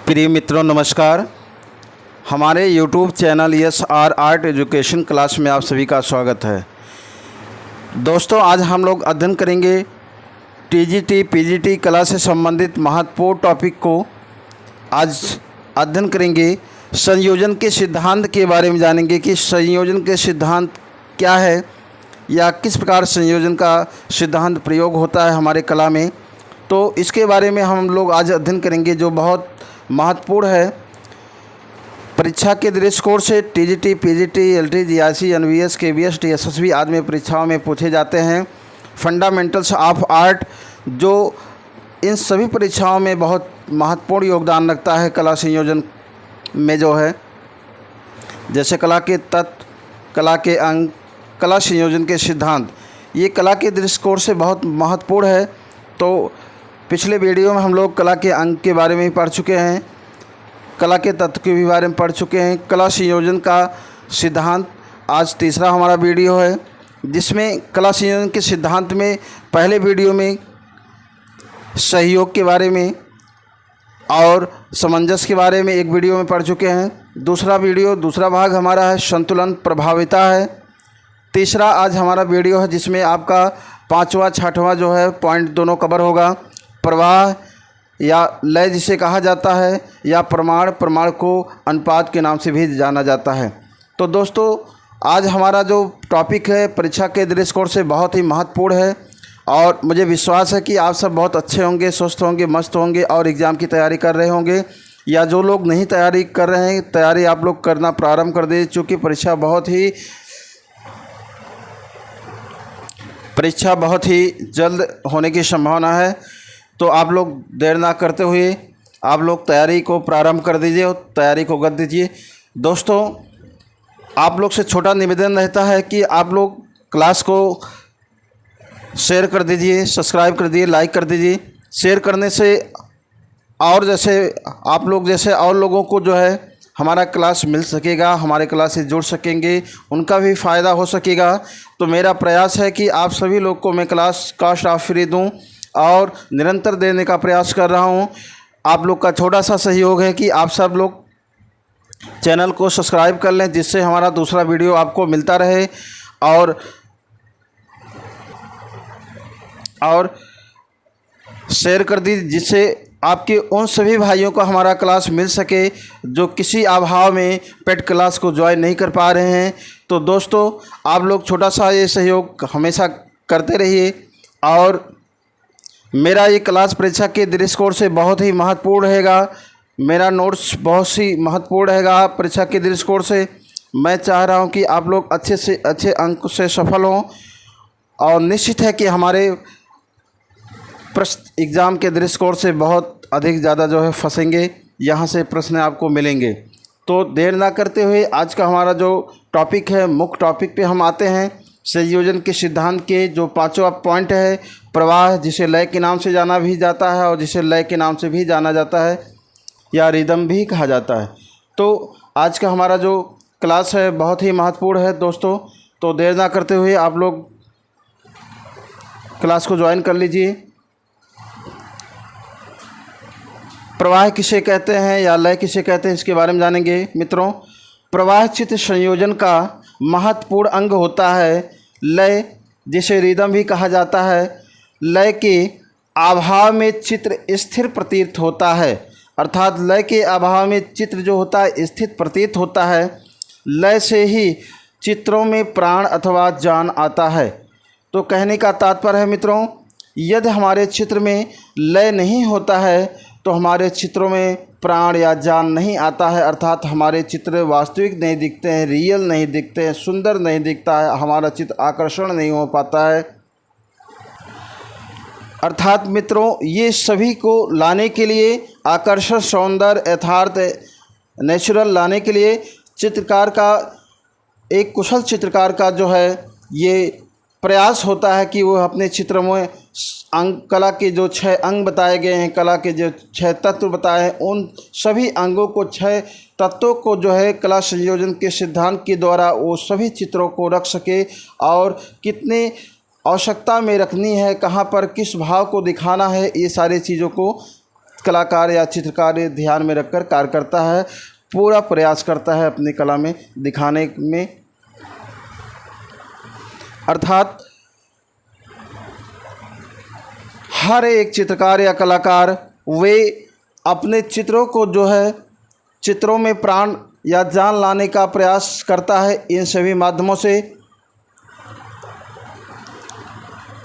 प्रिय मित्रों नमस्कार। हमारे YouTube channel SR art education class में आप सभी का स्वागत है। दोस्तों आज हम लोग अध्ययन करेंगे TGT PGT कला से संबंधित महत्वपूर्ण टॉपिक को। आज अध्ययन करेंगे संयोजन के सिद्धांत के बारे में, जानेंगे कि संयोजन के सिद्धांत क्या है या किस प्रकार संयोजन का सिद्धांत प्रयोग होता है हमारे कला में। तो इसके बारे में हम लोग आज अध्ययन करेंगे जो बहुत महत्वपूर्ण है। परीक्षा के दृष्टिकोण से TGT PGT LT GRC NVS KVS TSSB आदि में परीक्षाओं में पूछे जाते हैं। फंडामेंटल्स ऑफ आर्ट जो इन सभी परीक्षाओं में बहुत महत्वपूर्ण योगदान रखता है कला संयोजन में, जो है जैसे कला के तत्व, कला के अंग, कला संयोजन के सिद्धांत, ये कला के दृष्टिकोण से बहुत महत्वपूर्ण है। तो पिछले वीडियो में हम लोग कला के अंग के बारे में पढ़ चुके हैं, कला के तत्व के भी बारे में पढ़ चुके हैं। कला संयोजन का सिद्धांत आज तीसरा हमारा वीडियो है, जिसमें कला संयोजन के सिद्धांत में पहले वीडियो में सहयोग के बारे में और सामंजस्य के बारे में एक वीडियो में पढ़ चुके हैं। दूसरा भाग हमारा है संतुलन प्रभाविता है। तीसरा आज हमारा वीडियो है जिसमें आपका पाँचवा छठवां जो है पॉइंट दोनों कवर होगा। प्रवाह या लय जिसे कहा जाता है, या प्रमाण को अनुपात के नाम से भी जाना जाता है। तो दोस्तों आज हमारा जो टॉपिक है परीक्षा के दृष्टिकोण से बहुत ही महत्वपूर्ण है और मुझे विश्वास है कि आप सब बहुत अच्छे होंगे, स्वस्थ होंगे, मस्त होंगे और एग्ज़ाम की तैयारी कर रहे होंगे। या जो लोग नहीं तैयारी कर रहे हैं, तैयारी आप लोग करना प्रारंभ कर दीजिए, चूँकि परीक्षा बहुत ही जल्द होने की संभावना है। तो आप लोग देर ना करते हुए आप लोग तैयारी को प्रारंभ कर दीजिए और तैयारी को कर दीजिए। दोस्तों आप लोग से छोटा निवेदन रहता है कि आप लोग क्लास को शेयर कर दीजिए, सब्सक्राइब कर दीजिए, लाइक कर दीजिए। शेयर करने से और जैसे आप लोग जैसे और लोगों को जो है हमारा क्लास मिल सकेगा, हमारे क्लास से जुड़ सकेंगे, उनका भी फ़ायदा हो सकेगा। तो मेरा प्रयास है कि आप सभी लोग को मैं क्लास कॉस्ट ऑफ फ्री दूँ और निरंतर देने का प्रयास कर रहा हूं। आप लोग का छोटा सा सहयोग है कि आप सब लोग चैनल को सब्सक्राइब कर लें, जिससे हमारा दूसरा वीडियो आपको मिलता रहे और शेयर कर दीजिए, जिससे आपके उन सभी भाइयों को हमारा क्लास मिल सके जो किसी अभाव में पेड क्लास को ज्वाइन नहीं कर पा रहे हैं। तो दोस्तों आप लोग छोटा सा ये सहयोग हमेशा करते रहिए। और मेरा ये क्लास परीक्षा के दृष्टिकोण से बहुत ही महत्वपूर्ण रहेगा। मेरा नोट्स बहुत ही महत्वपूर्ण रहेगा परीक्षा के दृष्टिकोण से। मैं चाह रहा हूं कि आप लोग अच्छे से अच्छे अंक से सफल हों और निश्चित है कि हमारे प्रश्न एग्ज़ाम के दृष्टिकोण से बहुत अधिक ज़्यादा जो है फंसेंगे, यहाँ से प्रश्न आपको मिलेंगे। तो देर ना करते हुए आज का हमारा जो टॉपिक है, मुख्य टॉपिक पे हम आते हैं। संयोजन के सिद्धांत के जो पांचवा पॉइंट है प्रवाह, जिसे लय के नाम से जाना भी जाता है और जिसे लय के नाम से भी जाना जाता है या रिदम भी कहा जाता है। तो आज का हमारा जो क्लास है बहुत ही महत्वपूर्ण है दोस्तों। तो देर ना करते हुए आप लोग क्लास को ज्वाइन कर लीजिए। प्रवाह किसे कहते हैं या लय किसे कहते हैं, इसके बारे में जानेंगे मित्रों। प्रवाह चित्र संयोजन का महत्वपूर्ण अंग होता है। लय जिसे रिदम भी कहा जाता है, लय के अभाव में चित्र स्थिर प्रतीत होता है, अर्थात लय के अभाव में चित्र जो होता है स्थिर प्रतीत होता है। लय से ही चित्रों में प्राण अथवा जान आता है। तो कहने का तात्पर्य है मित्रों, यदि हमारे चित्र में लय नहीं होता है तो हमारे चित्रों में प्राण या जान नहीं आता है, अर्थात हमारे चित्र वास्तविक नहीं दिखते हैं, रियल नहीं दिखते हैं, सुंदर नहीं दिखता है, हमारा चित्र आकर्षण नहीं हो पाता है। अर्थात मित्रों ये सभी को लाने के लिए, आकर्षण, सौंदर्य, यथार्थ, नेचुरल लाने के लिए चित्रकार का, एक कुशल चित्रकार का जो है ये प्रयास होता है कि वो अपने चित्र में कला के जो 6 अंग बताए गए हैं, कला के जो 6 तत्व बताए हैं, उन सभी अंगों को, 6 तत्वों को जो है कला संयोजन के सिद्धांत के द्वारा वो सभी चित्रों को रख सके और कितने आवश्यकता में रखनी है, कहाँ पर किस भाव को दिखाना है, ये सारी चीज़ों को कलाकार या चित्रकार ध्यान में रखकर कार्य करता है, पूरा प्रयास करता है अपनी कला में दिखाने में। अर्थात हर एक चित्रकार या कलाकार वे अपने चित्रों को जो है चित्रों में प्राण या जान लाने का प्रयास करता है इन सभी माध्यमों से।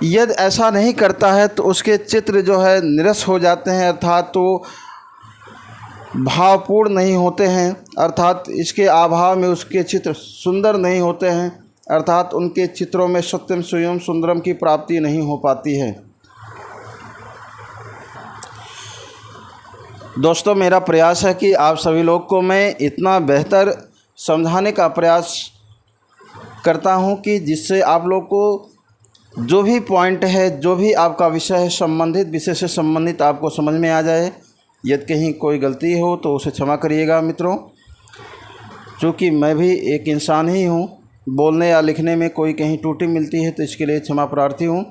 यदि ऐसा नहीं करता है तो उसके चित्र जो है निरस हो जाते हैं, अर्थात तो भावपूर्ण नहीं होते हैं, अर्थात इसके अभाव में उसके चित्र सुंदर नहीं होते हैं, अर्थात उनके चित्रों में सत्यम शिवम सुंदरम की प्राप्ति नहीं हो पाती है। दोस्तों, मेरा प्रयास है कि आप सभी लोग को मैं इतना बेहतर समझाने का प्रयास करता हूं कि जिससे आप लोग को जो भी पॉइंट है, जो भी आपका विषय है, संबंधित विषय से संबंधित आपको समझ में आ जाए। यदि कहीं कोई गलती हो तो उसे क्षमा करिएगा मित्रों, क्योंकि मैं भी एक इंसान ही हूँ, बोलने या लिखने में कोई कहीं त्रुटि मिलती है तो इसके लिए क्षमा प्रार्थी हूँ।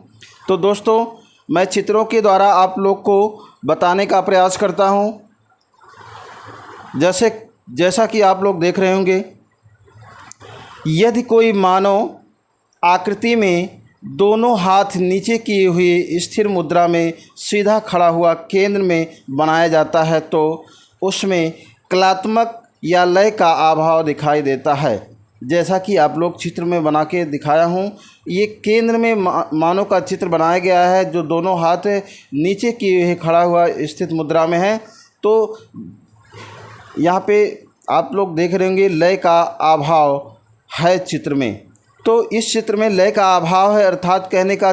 तो दोस्तों, मैं चित्रों के द्वारा आप लोग को बताने का प्रयास करता हूँ। जैसा कि आप लोग देख रहे होंगे, यदि कोई मानव आकृति में दोनों हाथ नीचे किए हुए स्थिर मुद्रा में सीधा खड़ा हुआ केंद्र में बनाया जाता है तो उसमें कलात्मक या लय का अभाव दिखाई देता है। जैसा कि आप लोग चित्र में बना के दिखाया हूँ, ये केंद्र में मानव का चित्र बनाया गया है जो दोनों हाथ नीचे किए हुए खड़ा हुआ स्थित मुद्रा में है। तो यहाँ पे आप लोग देख रहे होंगे लय का अभाव है चित्र में। तो इस चित्र में लय का अभाव है, अर्थात कहने का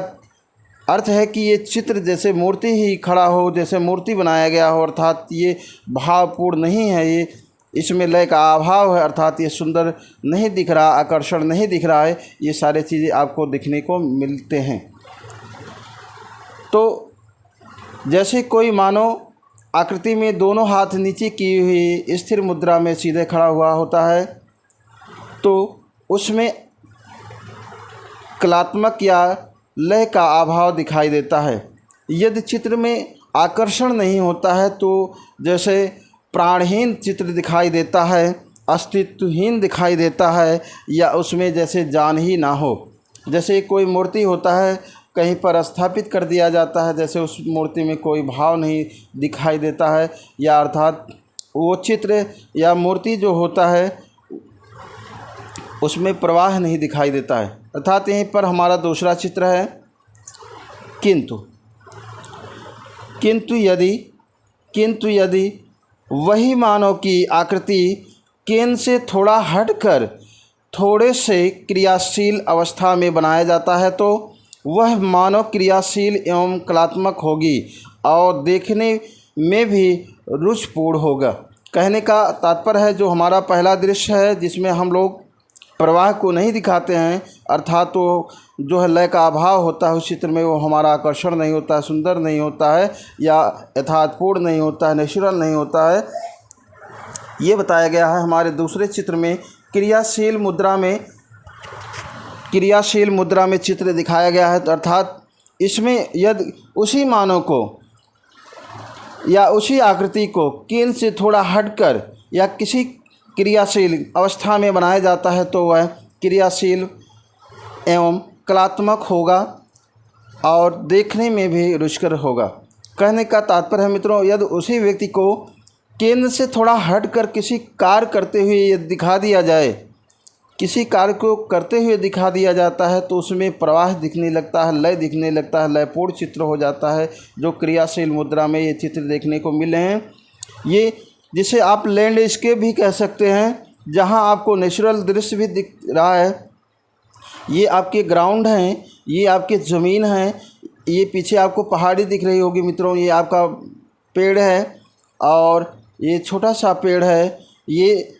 अर्थ है कि ये चित्र जैसे मूर्ति ही खड़ा हो, जैसे मूर्ति बनाया गया हो, अर्थात ये भावपूर्ण नहीं है, ये इसमें लय का अभाव है, अर्थात ये सुंदर नहीं दिख रहा, आकर्षण नहीं दिख रहा है। ये सारी चीज़ें आपको दिखने को मिलते हैं। तो जैसे कोई मानव आकृति में दोनों हाथ नीचे की हुई स्थिर मुद्रा में सीधे खड़ा हुआ होता है तो उसमें कलात्मक या लय का अभाव दिखाई देता है। यदि चित्र में आकर्षण नहीं होता है तो जैसे प्राणहीन चित्र दिखाई देता है, अस्तित्वहीन दिखाई देता है, या उसमें जैसे जान ही ना हो। जैसे कोई मूर्ति होता है, कहीं पर स्थापित कर दिया जाता है, जैसे उस मूर्ति में कोई भाव नहीं दिखाई देता है, या अर्थात वो चित्र या मूर्ति जो होता है उसमें प्रवाह नहीं दिखाई देता है। अर्थात यहीं पर हमारा दूसरा चित्र है किंतु यदि वही मानव की आकृति केंद्र से थोड़ा हटकर थोड़े से क्रियाशील अवस्था में बनाया जाता है तो वह मानव क्रियाशील एवं कलात्मक होगी और देखने में भी रुचिपूर्ण होगा। कहने का तात्पर्य है जो हमारा पहला दृश्य है जिसमें हम लोग प्रवाह को नहीं दिखाते हैं, अर्थात तो जो है लय का अभाव होता है उस चित्र में, वो हमारा आकर्षण नहीं होता है, सुंदर नहीं होता है, या यथार्थपूर्ण नहीं होता है, नेचुरल नहीं होता है। ये बताया गया है हमारे दूसरे चित्र में क्रियाशील मुद्रा में चित्र दिखाया गया है। तो अर्थात इसमें यदि उसी मानव को या उसी आकृति को केंद्र से थोड़ा हटकर या किसी क्रियाशील अवस्था में बनाया जाता है तो वह क्रियाशील एवं कलात्मक होगा और देखने में भी रुचिकर होगा। कहने का तात्पर्य है मित्रों, यदि उसी व्यक्ति को केंद्र से थोड़ा हटकर किसी कार्य करते हुए दिखा दिया जाए, किसी कार्य को करते हुए दिखा दिया जाता है तो उसमें प्रवाह दिखने लगता है, लय दिखने लगता है, लयपूर्ण चित्र हो जाता है। जो क्रियाशील मुद्रा में ये चित्र देखने को मिले हैं, ये जिसे आप लैंडस्केप भी कह सकते हैं, जहां आपको नेचुरल दृश्य भी दिख रहा है। ये आपके ग्राउंड हैं, ये आपके ज़मीन हैं, ये पीछे आपको पहाड़ी दिख रही होगी मित्रों, ये आपका पेड़ है और ये छोटा सा पेड़ है। ये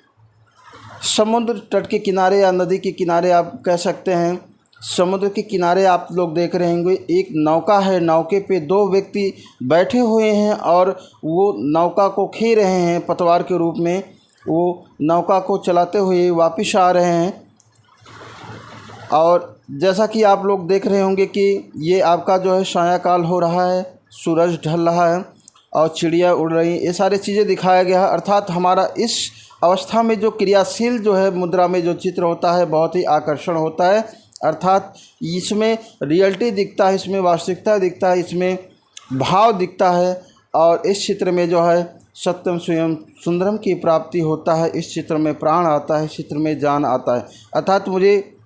समुद्र तट के किनारे या नदी के किनारे आप कह सकते हैं। समुद्र के किनारे आप लोग देख रहे होंगे एक नौका है, नौके पे दो व्यक्ति बैठे हुए हैं और वो नौका को खे रहे हैं पतवार के रूप में। वो नौका को चलाते हुए वापस आ रहे हैं और जैसा कि आप लोग देख रहे होंगे कि ये आपका जो है सायंकाल हो रहा है, सूरज ढल रहा है और चिड़िया उड़ रही, ये सारी चीज़ें दिखाया गया है। अर्थात हमारा इस अवस्था में जो क्रियाशील जो है मुद्रा में जो चित्र होता है बहुत ही आकर्षण होता है। अर्थात इसमें रियलिटी दिखता है, इसमें वास्तविकता दिखता है, इसमें भाव दिखता है और इस चित्र में जो है सत्यम स्वयं सुंदरम की प्राप्ति होता है। इस चित्र में प्राण आता है, इस चित्र में जान आता है। अर्थात मुझे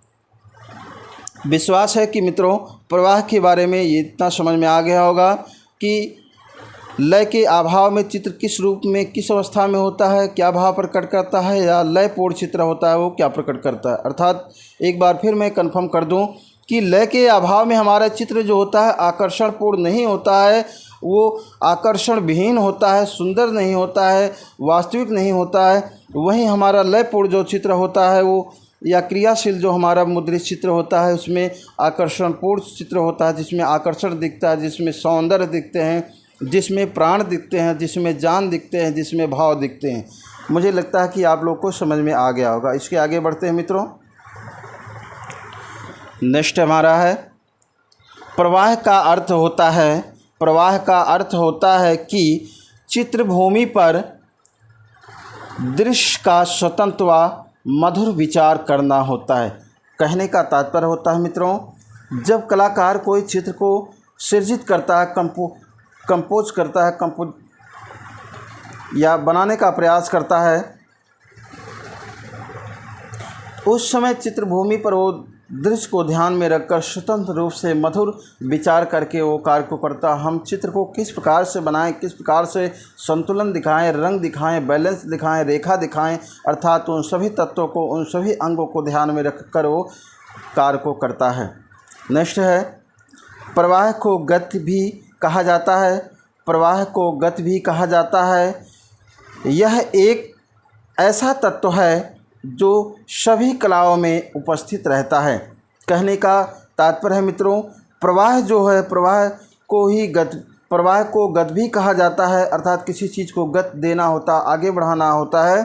विश्वास है कि मित्रों प्रवाह के बारे में ये इतना समझ में आ गया होगा कि लय के अभाव में चित्र किस रूप में किस अवस्था में होता है, क्या भाव प्रकट करता है, या लय पूर्ण चित्र होता है वो क्या प्रकट करता है। अर्थात एक बार फिर मैं कंफर्म कर दूं कि लय के अभाव में हमारा चित्र जो होता है आकर्षण पूर्ण नहीं होता है, वो आकर्षण विहीन होता है, सुंदर नहीं होता है, वास्तविक नहीं होता है। वहीं हमारा लय पूर्ण जो चित्र होता है वो या क्रियाशील जो हमारा मुद्रित चित्र होता है उसमें आकर्षण पूर्ण चित्र होता है, जिसमें आकर्षण दिखता है, जिसमें सौंदर्य दिखते हैं, जिसमें प्राण दिखते हैं, जिसमें जान दिखते हैं, जिसमें भाव दिखते हैं। मुझे लगता है कि आप लोग को समझ में आ गया होगा। इसके आगे बढ़ते हैं मित्रों। नेक्स्ट हमारा है प्रवाह का अर्थ होता है, प्रवाह का अर्थ होता है कि चित्रभूमि पर दृश्य का स्वतंत्र व मधुर विचार करना होता है। कहने का तात्पर्य होता है मित्रों, जब कलाकार कोई चित्र को सृजित करता है, कंपोज करता है, या बनाने का प्रयास करता है, उस समय चित्रभूमि पर वो दृश्य को ध्यान में रखकर स्वतंत्र रूप से मधुर विचार करके वो कार्य को करता। हम चित्र को किस प्रकार से बनाएं, किस प्रकार से संतुलन दिखाएं, रंग दिखाएं, बैलेंस दिखाएं, रेखा दिखाएं, अर्थात उन सभी तत्वों को, उन सभी अंगों को ध्यान में रखकर वो कार्य को करता है। नेक्स्ट है प्रवाह को गति भी कहा जाता है, प्रवाह को गति भी कहा जाता है। यह एक ऐसा तत्व है जो सभी कलाओं में उपस्थित रहता है। कहने का तात्पर्य है मित्रों, प्रवाह जो है प्रवाह को गति भी कहा जाता है, अर्थात किसी चीज़ को गति देना होता, आगे बढ़ाना होता है,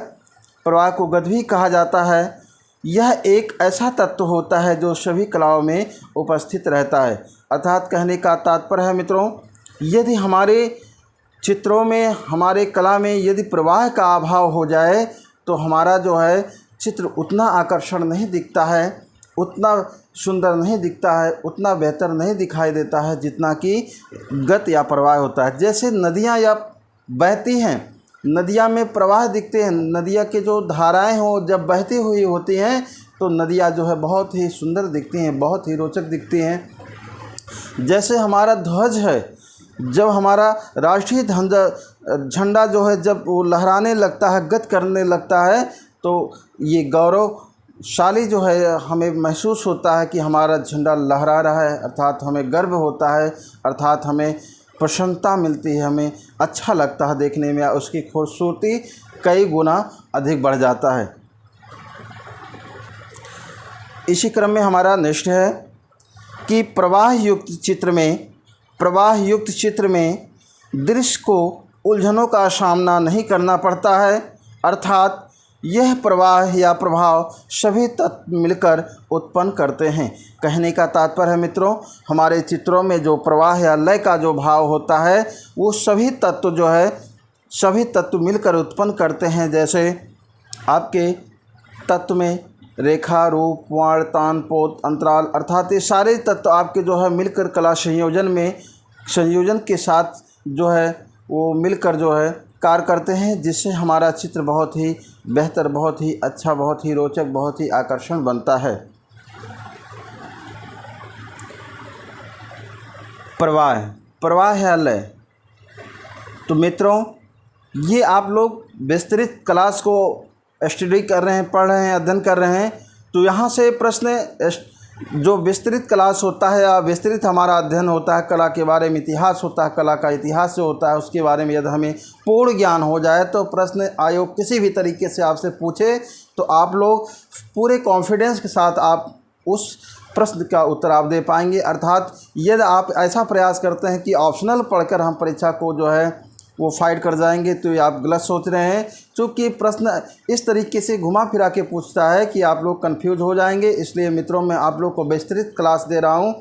प्रवाह को गति भी कहा जाता है। यह एक ऐसा तत्व होता है जो सभी कलाओं में उपस्थित रहता है। अर्थात कहने का तात्पर्य है मित्रों, यदि हमारे चित्रों में, हमारे कला में यदि प्रवाह का अभाव हो जाए तो हमारा जो है चित्र उतना आकर्षण नहीं दिखता है, उतना सुंदर नहीं दिखता है, उतना बेहतर नहीं दिखाई देता है जितना कि गति या प्रवाह होता है। जैसे नदियाँ या बहती हैं, नदियाँ में प्रवाह दिखते हैं, नदियाँ के जो धाराएं हो जब बहती हुई होती हैं तो नदियाँ जो है बहुत ही सुंदर दिखती हैं, बहुत ही रोचक दिखती हैं। जैसे हमारा ध्वज है, जब हमारा राष्ट्रीय झंडा जो है जब वो लहराने लगता है, गति करने लगता है तो ये गौरवशाली जो है हमें महसूस होता है कि हमारा झंडा लहरा रहा है, अर्थात हमें गर्व होता है, अर्थात हमें प्रसन्नता मिलती है, हमें अच्छा लगता है देखने में, उसकी खूबसूरती कई गुना अधिक बढ़ जाता है। इसी क्रम में हमारा नेक्स्ट है कि प्रवाह युक्त चित्र में दृश्य को उलझनों का सामना नहीं करना पड़ता है, अर्थात यह प्रवाह या प्रभाव सभी तत्व मिलकर उत्पन्न करते हैं। कहने का तात्पर्य है मित्रों, हमारे चित्रों में जो प्रवाह या लय का जो भाव होता है वो सभी तत्व मिलकर उत्पन्न करते हैं। जैसे आपके तत्व में रेखा, रूप, वर्ण, तान, पोत, अंतराल, अर्थात ये सारे तत्व आपके जो है मिलकर कला संयोजन के साथ जो है वो मिलकर जो है कार्य करते हैं, जिससे हमारा चित्र बहुत ही बेहतर, बहुत ही अच्छा, बहुत ही रोचक, बहुत ही आकर्षण बनता है। प्रवाह है लय। तो मित्रों ये आप लोग विस्तृत क्लास को स्टडी कर रहे हैं, पढ़ रहे हैं, अध्ययन कर रहे हैं, तो यहाँ से प्रश्न जो विस्तृत क्लास होता है या विस्तृत हमारा अध्ययन होता है, कला के बारे में इतिहास होता है, कला का इतिहास जो होता है उसके बारे में यदि हमें पूर्ण ज्ञान हो जाए तो प्रश्न आयोग किसी भी तरीके से आपसे पूछे तो आप लोग पूरे कॉन्फिडेंस के साथ आप उस प्रश्न का उत्तर आप दे पाएंगे। अर्थात यदि आप ऐसा प्रयास करते हैं कि ऑप्शनल पढ़कर हम परीक्षा को जो है वो फाइट कर जाएंगे तो ये आप गलत सोच रहे हैं, क्योंकि प्रश्न इस तरीके से घुमा फिरा के पूछता है कि आप लोग कंफ्यूज हो जाएंगे। इसलिए मित्रों मैं आप लोग को विस्तृत क्लास दे रहा हूं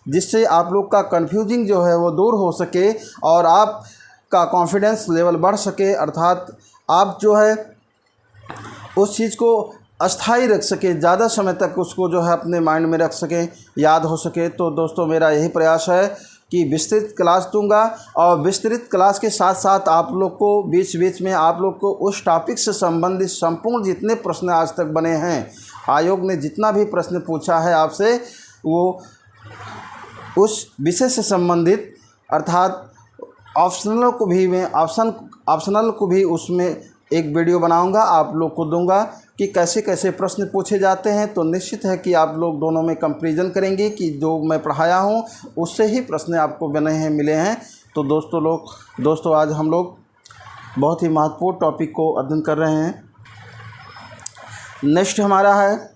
जिससे आप लोग का कंफ्यूजिंग जो है वो दूर हो सके और आप का कॉन्फिडेंस लेवल बढ़ सके, अर्थात आप जो है उस चीज़ को अस्थाई रख सके, ज़्यादा समय तक उसको जो है अपने माइंड में रख सकें, याद हो सके। तो दोस्तों मेरा यही प्रयास है कि विस्तृत क्लास दूंगा, और विस्तृत क्लास के साथ साथ आप लोग को बीच बीच में आप लोग को उस टॉपिक से संबंधित संपूर्ण जितने प्रश्न आज तक बने हैं, आयोग ने जितना भी प्रश्न पूछा है आपसे, वो उस विषय से संबंधित, अर्थात ऑप्शनल को भी उसमें एक वीडियो बनाऊंगा, आप लोग को दूंगा कि कैसे कैसे प्रश्न पूछे जाते हैं। तो निश्चित है कि आप लोग दोनों में कंपैरिजन करेंगे कि जो मैं पढ़ाया हूं उससे ही प्रश्न आपको बने हैं, मिले हैं। तो दोस्तों आज हम लोग बहुत ही महत्वपूर्ण टॉपिक को अध्ययन कर रहे हैं। नेक्स्ट हमारा है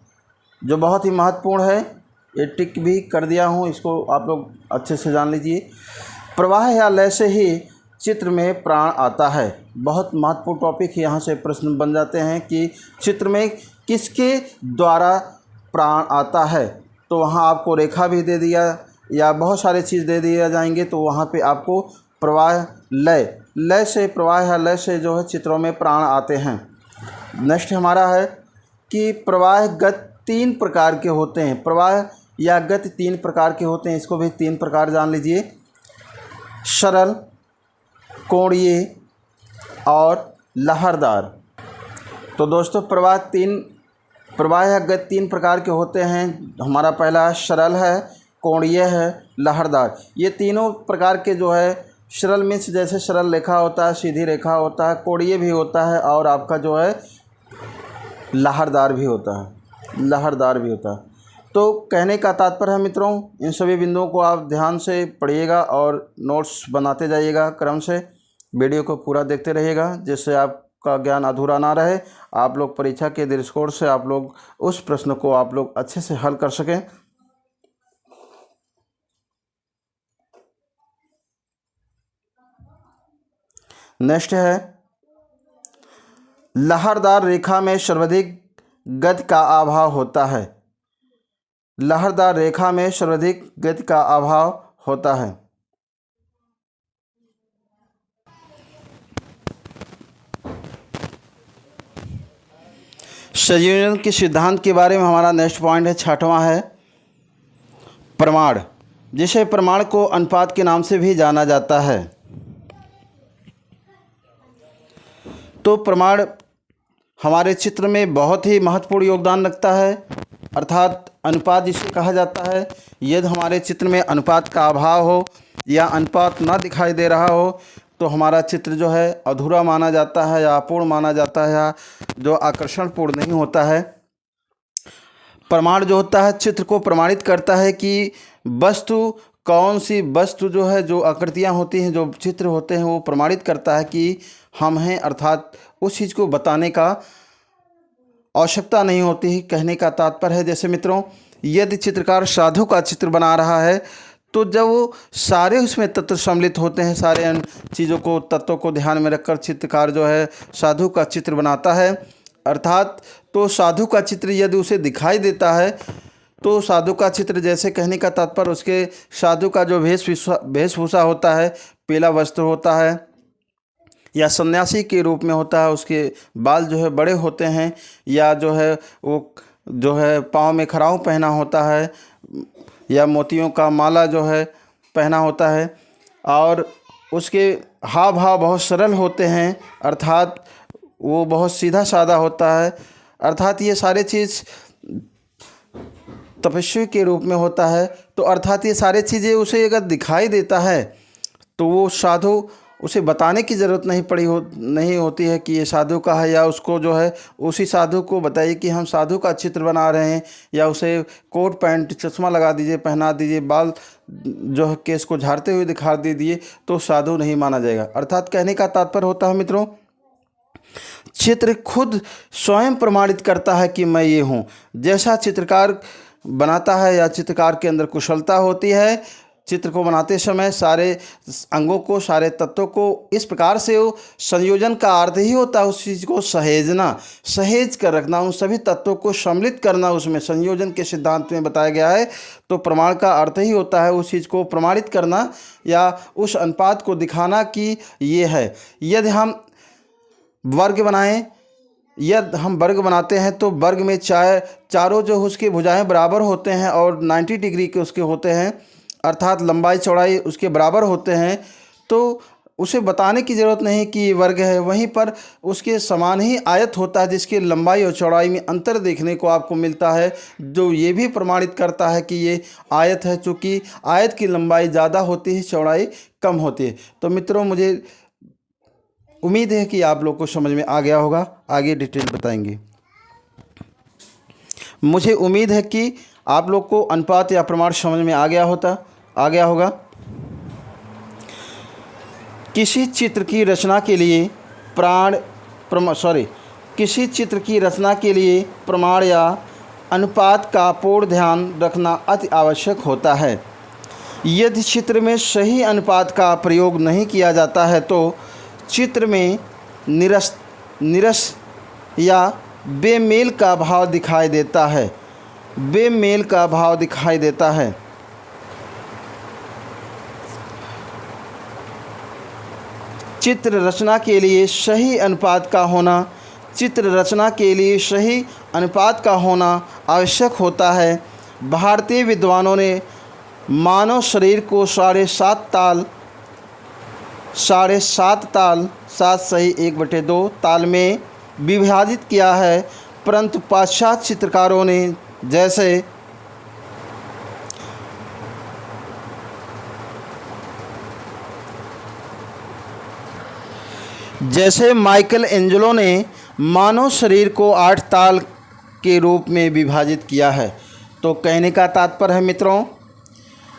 जो बहुत ही महत्वपूर्ण है, ये टिक भी कर दिया हूँ, इसको आप लोग अच्छे से जान लीजिए। प्रवाह या लय से ही चित्र में प्राण आता है। बहुत महत्वपूर्ण टॉपिक, यहाँ से प्रश्न बन जाते हैं कि चित्र में किसके द्वारा प्राण आता है। तो वहाँ आपको रेखा भी दे दिया या बहुत सारे चीज़ दे दिया जाएंगे, तो वहाँ पे आपको प्रवाह लय से, प्रवाह या लय से जो है चित्रों में प्राण आते हैं। नेक्स्ट हमारा है कि प्रवाह गति 3 प्रकार के होते हैं। प्रवाह या गति 3 प्रकार के होते हैं, इसको भी 3 प्रकार जान लीजिए, सरल, कोणीय और लहरदार। तो दोस्तों प्रवाह या गति 3 प्रकार के होते हैं। हमारा पहला सरल है, कोणीय है, लहरदार। ये तीनों प्रकार के जो है, सरल मीन्स जैसे सरल रेखा होता है, सीधी रेखा होता है, कोणीय भी होता है, और आपका जो है लहरदार भी होता है। तो कहने का तात्पर्य है मित्रों, इन सभी बिंदुओं को आप ध्यान से पढ़िएगा और नोट्स बनाते जाइएगा क्रम से। वीडियो को पूरा देखते रहिएगा, जिससे आपका ज्ञान अधूरा ना रहे। आप लोग परीक्षा के दृष्टिकोण से आप लोग उस प्रश्न को आप लोग अच्छे से हल कर सकें। नेक्स्ट है, लहरदार रेखा में सर्वाधिक गति का अभाव होता है। लहरदार रेखा में सर्वाधिक गति का अभाव होता है। संयोजन के सिद्धांत के बारे में हमारा नेक्स्ट पॉइंट है, 6वां है प्रमाण, जिसे प्रमाण को अनुपात के नाम से भी जाना जाता है। तो प्रमाण हमारे चित्र में बहुत ही महत्वपूर्ण योगदान रखता है, अर्थात अनुपात जिसे कहा जाता है। यदि हमारे चित्र में अनुपात का अभाव हो या अनुपात ना दिखाई दे रहा हो, तो हमारा चित्र जो है अधूरा माना जाता है या अपूर्ण माना जाता है, या जो आकर्षणपूर्ण नहीं होता है। प्रमाण जो होता है चित्र को प्रमाणित करता है कि वस्तु, कौन सी वस्तु जो है, जो आकृतियाँ होती हैं, जो चित्र होते हैं, वो प्रमाणित करता है कि हम हैं, अर्थात उस चीज़ को बताने का आवश्यकता नहीं होती है। कहने का तात्पर्य है, जैसे मित्रों यदि चित्रकार साधु का चित्र बना रहा है, तो जब वो सारे उसमें तत्व सम्मिलित होते हैं, सारे अन्य चीज़ों को, तत्वों को ध्यान में रखकर चित्रकार जो है साधु का चित्र बनाता है, अर्थात तो साधु का चित्र यदि उसे दिखाई देता है, तो साधु का चित्र, जैसे कहने का तात्पर्य उसके साधु का जो वेशभूषा होता है, पीला वस्त्र होता है या सन्यासी के रूप में होता है, उसके बाल जो है बड़े होते हैं, या जो है वो जो है पाँव में खड़ाऊ पहना होता है, या मोतियों का माला जो है पहना होता है, और उसके हाव भाव बहुत सरल होते हैं, अर्थात वो बहुत सीधा साधा होता है, अर्थात ये सारे चीज़ तपस्वी के रूप में होता है। तो अर्थात ये सारी चीज़ें उसे अगर दिखाई देता है, तो वो साधु, उसे बताने की ज़रूरत नहीं होती है कि ये साधु का है, या उसको जो है उसी साधु को बताइए कि हम साधु का चित्र बना रहे हैं, या उसे कोट पैंट चश्मा लगा दीजिए, पहना दीजिए, बाल जो है केस को झाड़ते हुए दिखा दीजिए, तो साधु नहीं माना जाएगा। अर्थात कहने का तात्पर्य होता है मित्रों, चित्र खुद स्वयं प्रमाणित करता है कि मैं ये हूँ। जैसा चित्रकार बनाता है या चित्रकार के अंदर कुशलता होती है, चित्र को बनाते समय सारे अंगों को, सारे तत्वों को इस प्रकार से संयोजन का अर्थ ही होता है उस चीज़ को सहेजना, सहेज कर रखना, उन सभी तत्वों को सम्मिलित करना, उसमें संयोजन के सिद्धांत में बताया गया है। तो प्रमाण का अर्थ ही होता है उस चीज़ को प्रमाणित करना या उस अनुपात को दिखाना कि ये है। यदि हम वर्ग बनाएं, यदि हम वर्ग बनाते हैं तो वर्ग में चारों जो उसकी भुजाएं बराबर होते हैं और 90 डिग्री के उसके होते हैं, अर्थात लंबाई चौड़ाई उसके बराबर होते हैं, तो उसे बताने की ज़रूरत नहीं कि ये वर्ग है। वहीं पर उसके समान ही आयत होता है जिसकी लंबाई और चौड़ाई में अंतर देखने को आपको मिलता है, जो ये भी प्रमाणित करता है कि ये आयत है, चूँकि आयत की लंबाई ज़्यादा होती है, चौड़ाई कम होती है। तो मित्रों, मुझे उम्मीद है कि आप लोग को समझ में आ गया होगा। आगे डिटेल बताएंगे। मुझे उम्मीद है कि आप लोग को अनुपात या प्रमाण समझ में आ गया होगा। किसी चित्र की रचना के लिए किसी चित्र की रचना के लिए प्रमाण या अनुपात का पूर्ण ध्यान रखना अति आवश्यक होता है। यदि चित्र में सही अनुपात का प्रयोग नहीं किया जाता है तो चित्र में निरस या बेमेल का भाव दिखाई देता है। चित्र रचना के लिए सही अनुपात का होना आवश्यक होता है। भारतीय विद्वानों ने मानव शरीर को साढ़े ताल 7 सही 1/2 ताल में विभाजित किया है, परंतु पाश्चात्य चित्रकारों ने जैसे माइकल एंजेलो ने मानव शरीर को 8 ताल के रूप में विभाजित किया है। तो कहने का तात्पर्य है मित्रों,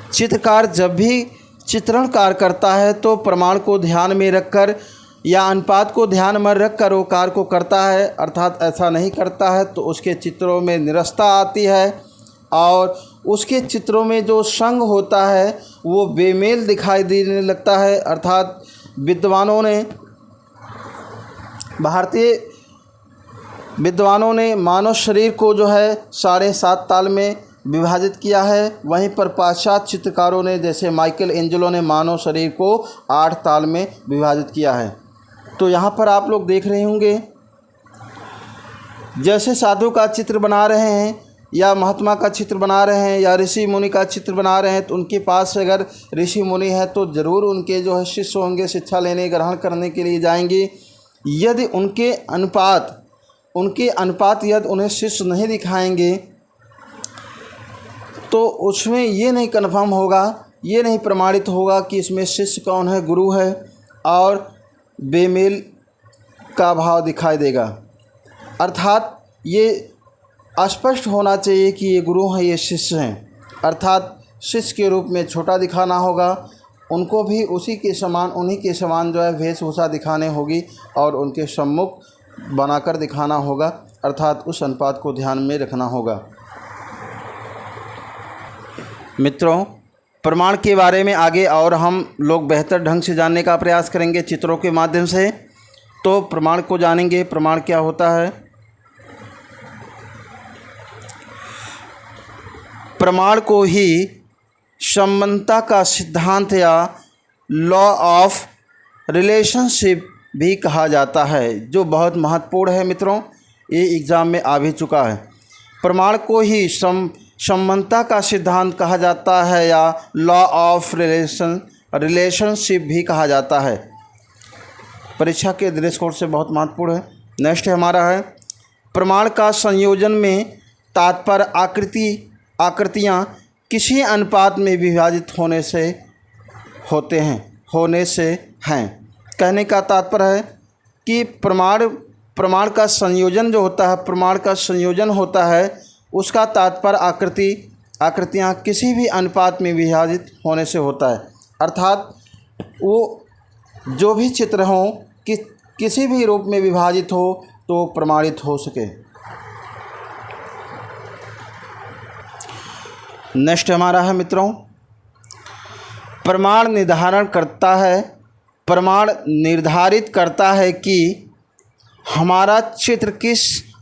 चित्रकार जब भी चित्रण कार्य करता है तो प्रमाण को ध्यान में रखकर या अनुपात को ध्यान में रखकर वो कार्य को करता है, अर्थात ऐसा नहीं करता है तो उसके चित्रों में निरस्ता आती है और उसके चित्रों में जो संग होता है वो बेमेल दिखाई देने लगता है। अर्थात भारतीय विद्वानों ने मानव शरीर को जो है 7.5 ताल में विभाजित किया है, वहीं पर पाश्चात्य चित्रकारों ने जैसे माइकल एंजेलो ने मानव शरीर को 8 ताल में विभाजित किया है। तो यहाँ पर आप लोग देख रहे होंगे, जैसे साधु का चित्र बना रहे हैं या महात्मा का चित्र बना रहे हैं या ऋषि मुनि का चित्र बना रहे हैं, तो उनके पास अगर ऋषि मुनि है तो ज़रूर उनके जो है शिष्य होंगे, शिक्षा लेने ग्रहण करने के लिए जाएंगे। यदि उनके अनुपात यदि उन्हें शिष्य नहीं दिखाएंगे तो उसमें ये नहीं कन्फर्म होगा, ये नहीं प्रमाणित होगा कि इसमें शिष्य कौन है, गुरु है, और बेमेल का भाव दिखाई देगा। अर्थात ये स्पष्ट होना चाहिए कि ये गुरु हैं, ये शिष्य हैं। अर्थात शिष्य के रूप में छोटा दिखाना होगा, उनको भी उन्हीं के समान जो है वेशभूषा दिखाने होगी और उनके सम्मुख बनाकर दिखाना होगा, अर्थात उस अनुपात को ध्यान में रखना होगा। मित्रों, प्रमाण के बारे में आगे और हम लोग बेहतर ढंग से जानने का प्रयास करेंगे चित्रों के माध्यम से। तो प्रमाण को जानेंगे, प्रमाण क्या होता है। प्रमाण को ही संबंधता का सिद्धांत या लॉ ऑफ रिलेशनशिप भी कहा जाता है, जो बहुत महत्वपूर्ण है मित्रों, ये एग्ज़ाम में आ भी चुका है। प्रमाण को ही संबंधता का सिद्धांत कहा जाता है या लॉ ऑफ रिलेशनशिप भी कहा जाता है। परीक्षा के दृष्टिकोण से बहुत महत्वपूर्ण है। नेक्स्ट हमारा है प्रमाण का संयोजन में तात्पर्य आकृतियाँ किसी अनुपात में विभाजित होने से हैं। कहने का तात्पर्य है कि प्रमाण का संयोजन जो होता है, प्रमाण का संयोजन होता है, उसका तात्पर्य आकृतियाँ किसी भी अनुपात में विभाजित होने से होता है। अर्थात वो जो भी चित्र हों कि किसी भी रूप में विभाजित हो तो प्रमाणित हो सके। नेक्स्ट हमारा है मित्रों प्रमाण निर्धारित करता है कि हमारा चित्र किस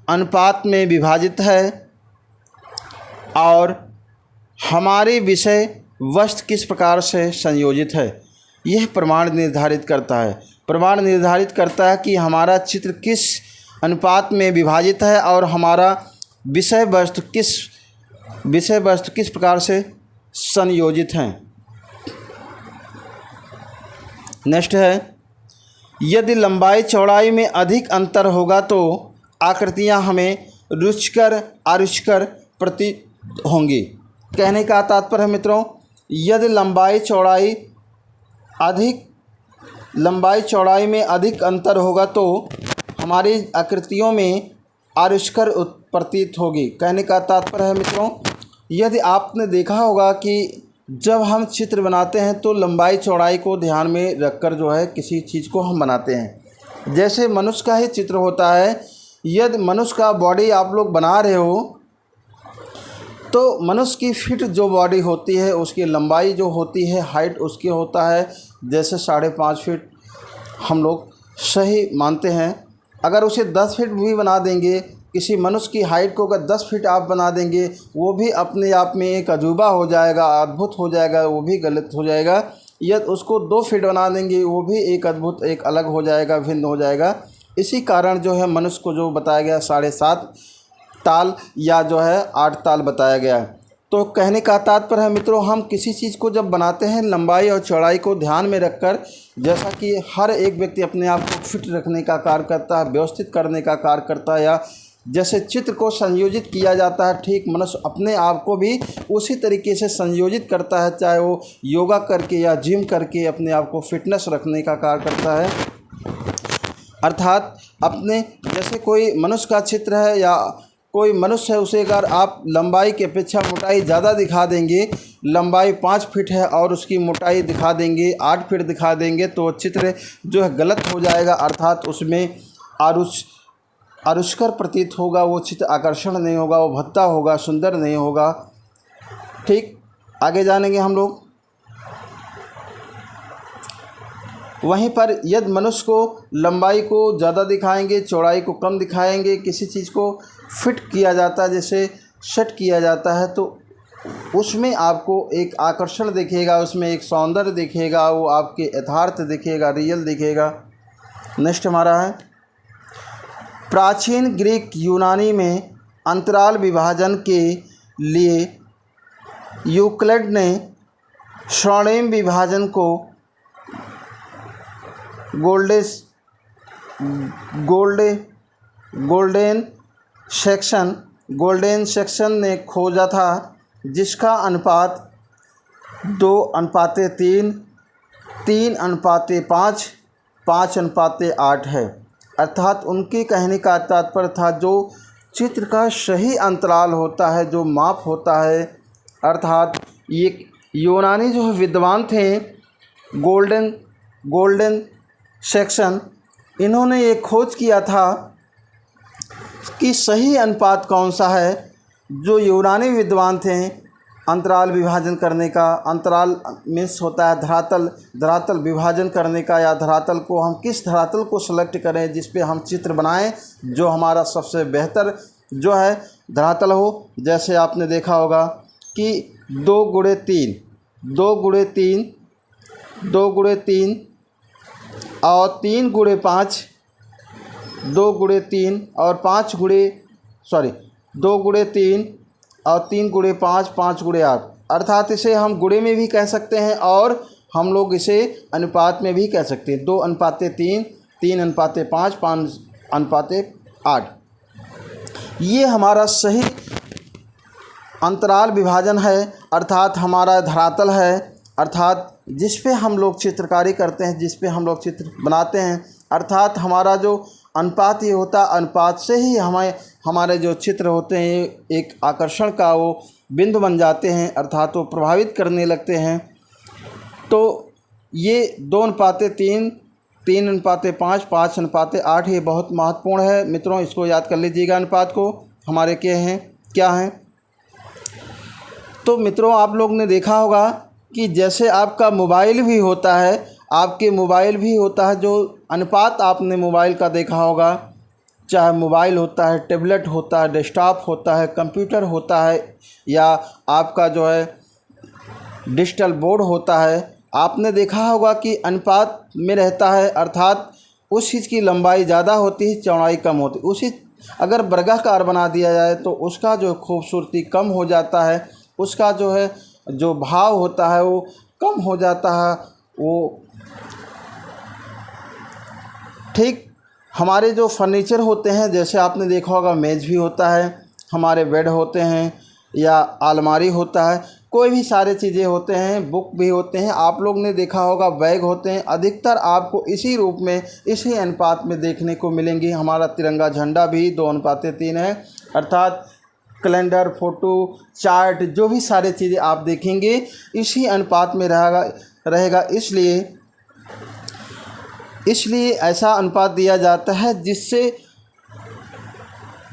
अनुपात में विभाजित है और हमारे विषय वस्तु किस प्रकार से संयोजित है। यह प्रमाण निर्धारित करता है। प्रमाण निर्धारित करता है कि हमारा चित्र किस अनुपात में विभाजित है और हमारा विषय वस्तु किस प्रकार से संयोजित हैं। नेक्स्ट है, यदि लंबाई चौड़ाई में अधिक अंतर होगा तो आकृतियां हमें रुचिकर अरुचिकर प्रतीत होंगी। कहने का तात्पर्य है मित्रों, यदि लंबाई चौड़ाई में अधिक अंतर होगा तो हमारी आकृतियों में अरुचिकर प्रतीत होगी। कहने का तात्पर्य है मित्रों, यदि आपने देखा होगा कि जब हम चित्र बनाते हैं तो लंबाई चौड़ाई को ध्यान में रखकर जो है किसी चीज़ को हम बनाते हैं। जैसे मनुष्य का ही चित्र होता है, यदि मनुष्य का बॉडी आप लोग बना रहे हो तो मनुष्य की फिट जो बॉडी होती है उसकी लंबाई जो होती है, हाइट उसकी होता है जैसे 5.5 फीट हम लोग सही मानते हैं। अगर उसे 10 फीट भी बना देंगे, किसी मनुष्य की हाइट को अगर 10 फीट आप बना देंगे, वो भी अपने आप में एक अजूबा हो जाएगा, अद्भुत हो जाएगा, वो भी गलत हो जाएगा। यदि उसको 2 फीट बना देंगे, वो भी एक अद्भुत, एक अलग हो जाएगा, भिन्न हो जाएगा। इसी कारण जो है मनुष्य को जो बताया गया 7.5 ताल या जो है 8 ताल बताया गया है। तो कहने का तात्पर्य है मित्रों, हम किसी चीज़ को जब बनाते हैं लंबाई और चौड़ाई को ध्यान में रखकर, जैसा कि हर एक व्यक्ति अपने आप को फिट रखने का कार्य करता है, व्यवस्थित करने का कार्य करता है, या जैसे चित्र को संयोजित किया जाता है, ठीक मनुष्य अपने आप को भी उसी तरीके से संयोजित करता है, चाहे वो योगा करके या जिम करके अपने आप को फिटनेस रखने का कार्य करता है। अर्थात अपने जैसे कोई मनुष्य का चित्र है या कोई मनुष्य है, उसे अगर आप लंबाई की अपेक्षा मोटाई ज़्यादा दिखा देंगे, लंबाई 5 फीट है और उसकी मोटाई दिखा देंगे 8 फीट दिखा देंगे, तो चित्र जो है गलत हो जाएगा। अर्थात उसमें अरुचिकर प्रतीत होगा, वो चित्र आकर्षण नहीं होगा, वो भद्दा होगा, सुंदर नहीं होगा। ठीक, आगे जानेंगे हम लोग। वहीं पर यदि मनुष्य को लंबाई को ज़्यादा दिखाएंगे, चौड़ाई को कम दिखाएंगे, किसी चीज़ को फिट किया जाता है, जैसे सेट किया जाता है, तो उसमें आपको एक आकर्षण दिखेगा, उसमें एक सौंदर्य दिखेगा, वो आपके यथार्थ दिखेगा, रियल दिखेगा। नेक्स्ट हमारा है, प्राचीन ग्रीक यूनानी में अंतराल विभाजन के लिए यूक्लिड ने स्वर्णिम विभाजन को गोल्डन सेक्शन ने खोजा था, जिसका अनुपात 2:3, 3:5, 5:8 है। अर्थात उनके कहने का तात्पर्य था, जो चित्र का सही अंतराल होता है, जो माप होता है, अर्थात ये यूनानी जो विद्वान थे गोल्डन सेक्शन, इन्होंने ये खोज किया था कि सही अनुपात कौन सा है। जो यूनानी विद्वान थे अंतराल विभाजन करने का, अंतराल मीन्स होता है धरातल विभाजन करने का, या धरातल को हम किस धरातल को सेलेक्ट करें जिस पे हम चित्र बनाएं, जो हमारा सबसे बेहतर जो है धरातल हो। जैसे आपने देखा होगा कि 2x3 और 3x5, 2x3 और 2x3 और 3x5, 5x8। अर्थात इसे हम गुणे में भी कह सकते हैं और हम लोग इसे अनुपात में भी कह सकते हैं। 2:3, 3:5, 5:8। ये हमारा सही अंतराल विभाजन है, अर्थात हमारा धरातल है, अर्थात जिस पे हम लोग चित्रकारी करते हैं, जिस पे हम लोग चित्र बनाते हैं। अर्थात हमारा जो अनुपात ये होता है, अनुपात से ही हमारे जो चित्र होते हैं एक आकर्षण का वो बिंदु बन जाते हैं, अर्थात वो प्रभावित करने लगते हैं। तो ये 2:3, 3:5, 5:8 ये बहुत महत्वपूर्ण है मित्रों, इसको याद कर लीजिएगा। अनुपात को हमारे क्या हैं। तो मित्रों, आप लोग ने देखा होगा कि जैसे आपका मोबाइल भी होता है, आपके मोबाइल भी होता है, जो अनुपात आपने मोबाइल का देखा होगा, चाहे मोबाइल होता है, टैबलेट होता है, डेस्कटॉप होता है, कंप्यूटर होता है, या आपका जो है डिजिटल बोर्ड होता है, आपने देखा होगा कि अनुपात में रहता है, अर्थात उस चीज़ की लंबाई ज़्यादा होती है, चौड़ाई कम होती है। उसी अगर वर्गाकार बना दिया जाए तो उसका जो खूबसूरती कम हो जाता है, उसका जो है जो भाव होता है वो कम हो जाता है। वो ठीक हमारे जो फर्नीचर होते हैं, जैसे आपने देखा होगा मेज़ भी होता है, हमारे बेड होते हैं, या अलमारी होता है, कोई भी सारे चीज़ें होते हैं, बुक भी होते हैं, आप लोग ने देखा होगा बैग होते हैं, अधिकतर आपको इसी रूप में, इसी अनुपात में देखने को मिलेंगे। हमारा तिरंगा झंडा भी 2:3 है, अर्थात कैलेंडर, फ़ोटो, चार्ट, जो भी सारे चीज़ें आप देखेंगे इसी अनुपात में रहेगा। इसलिए ऐसा अनुपात दिया जाता है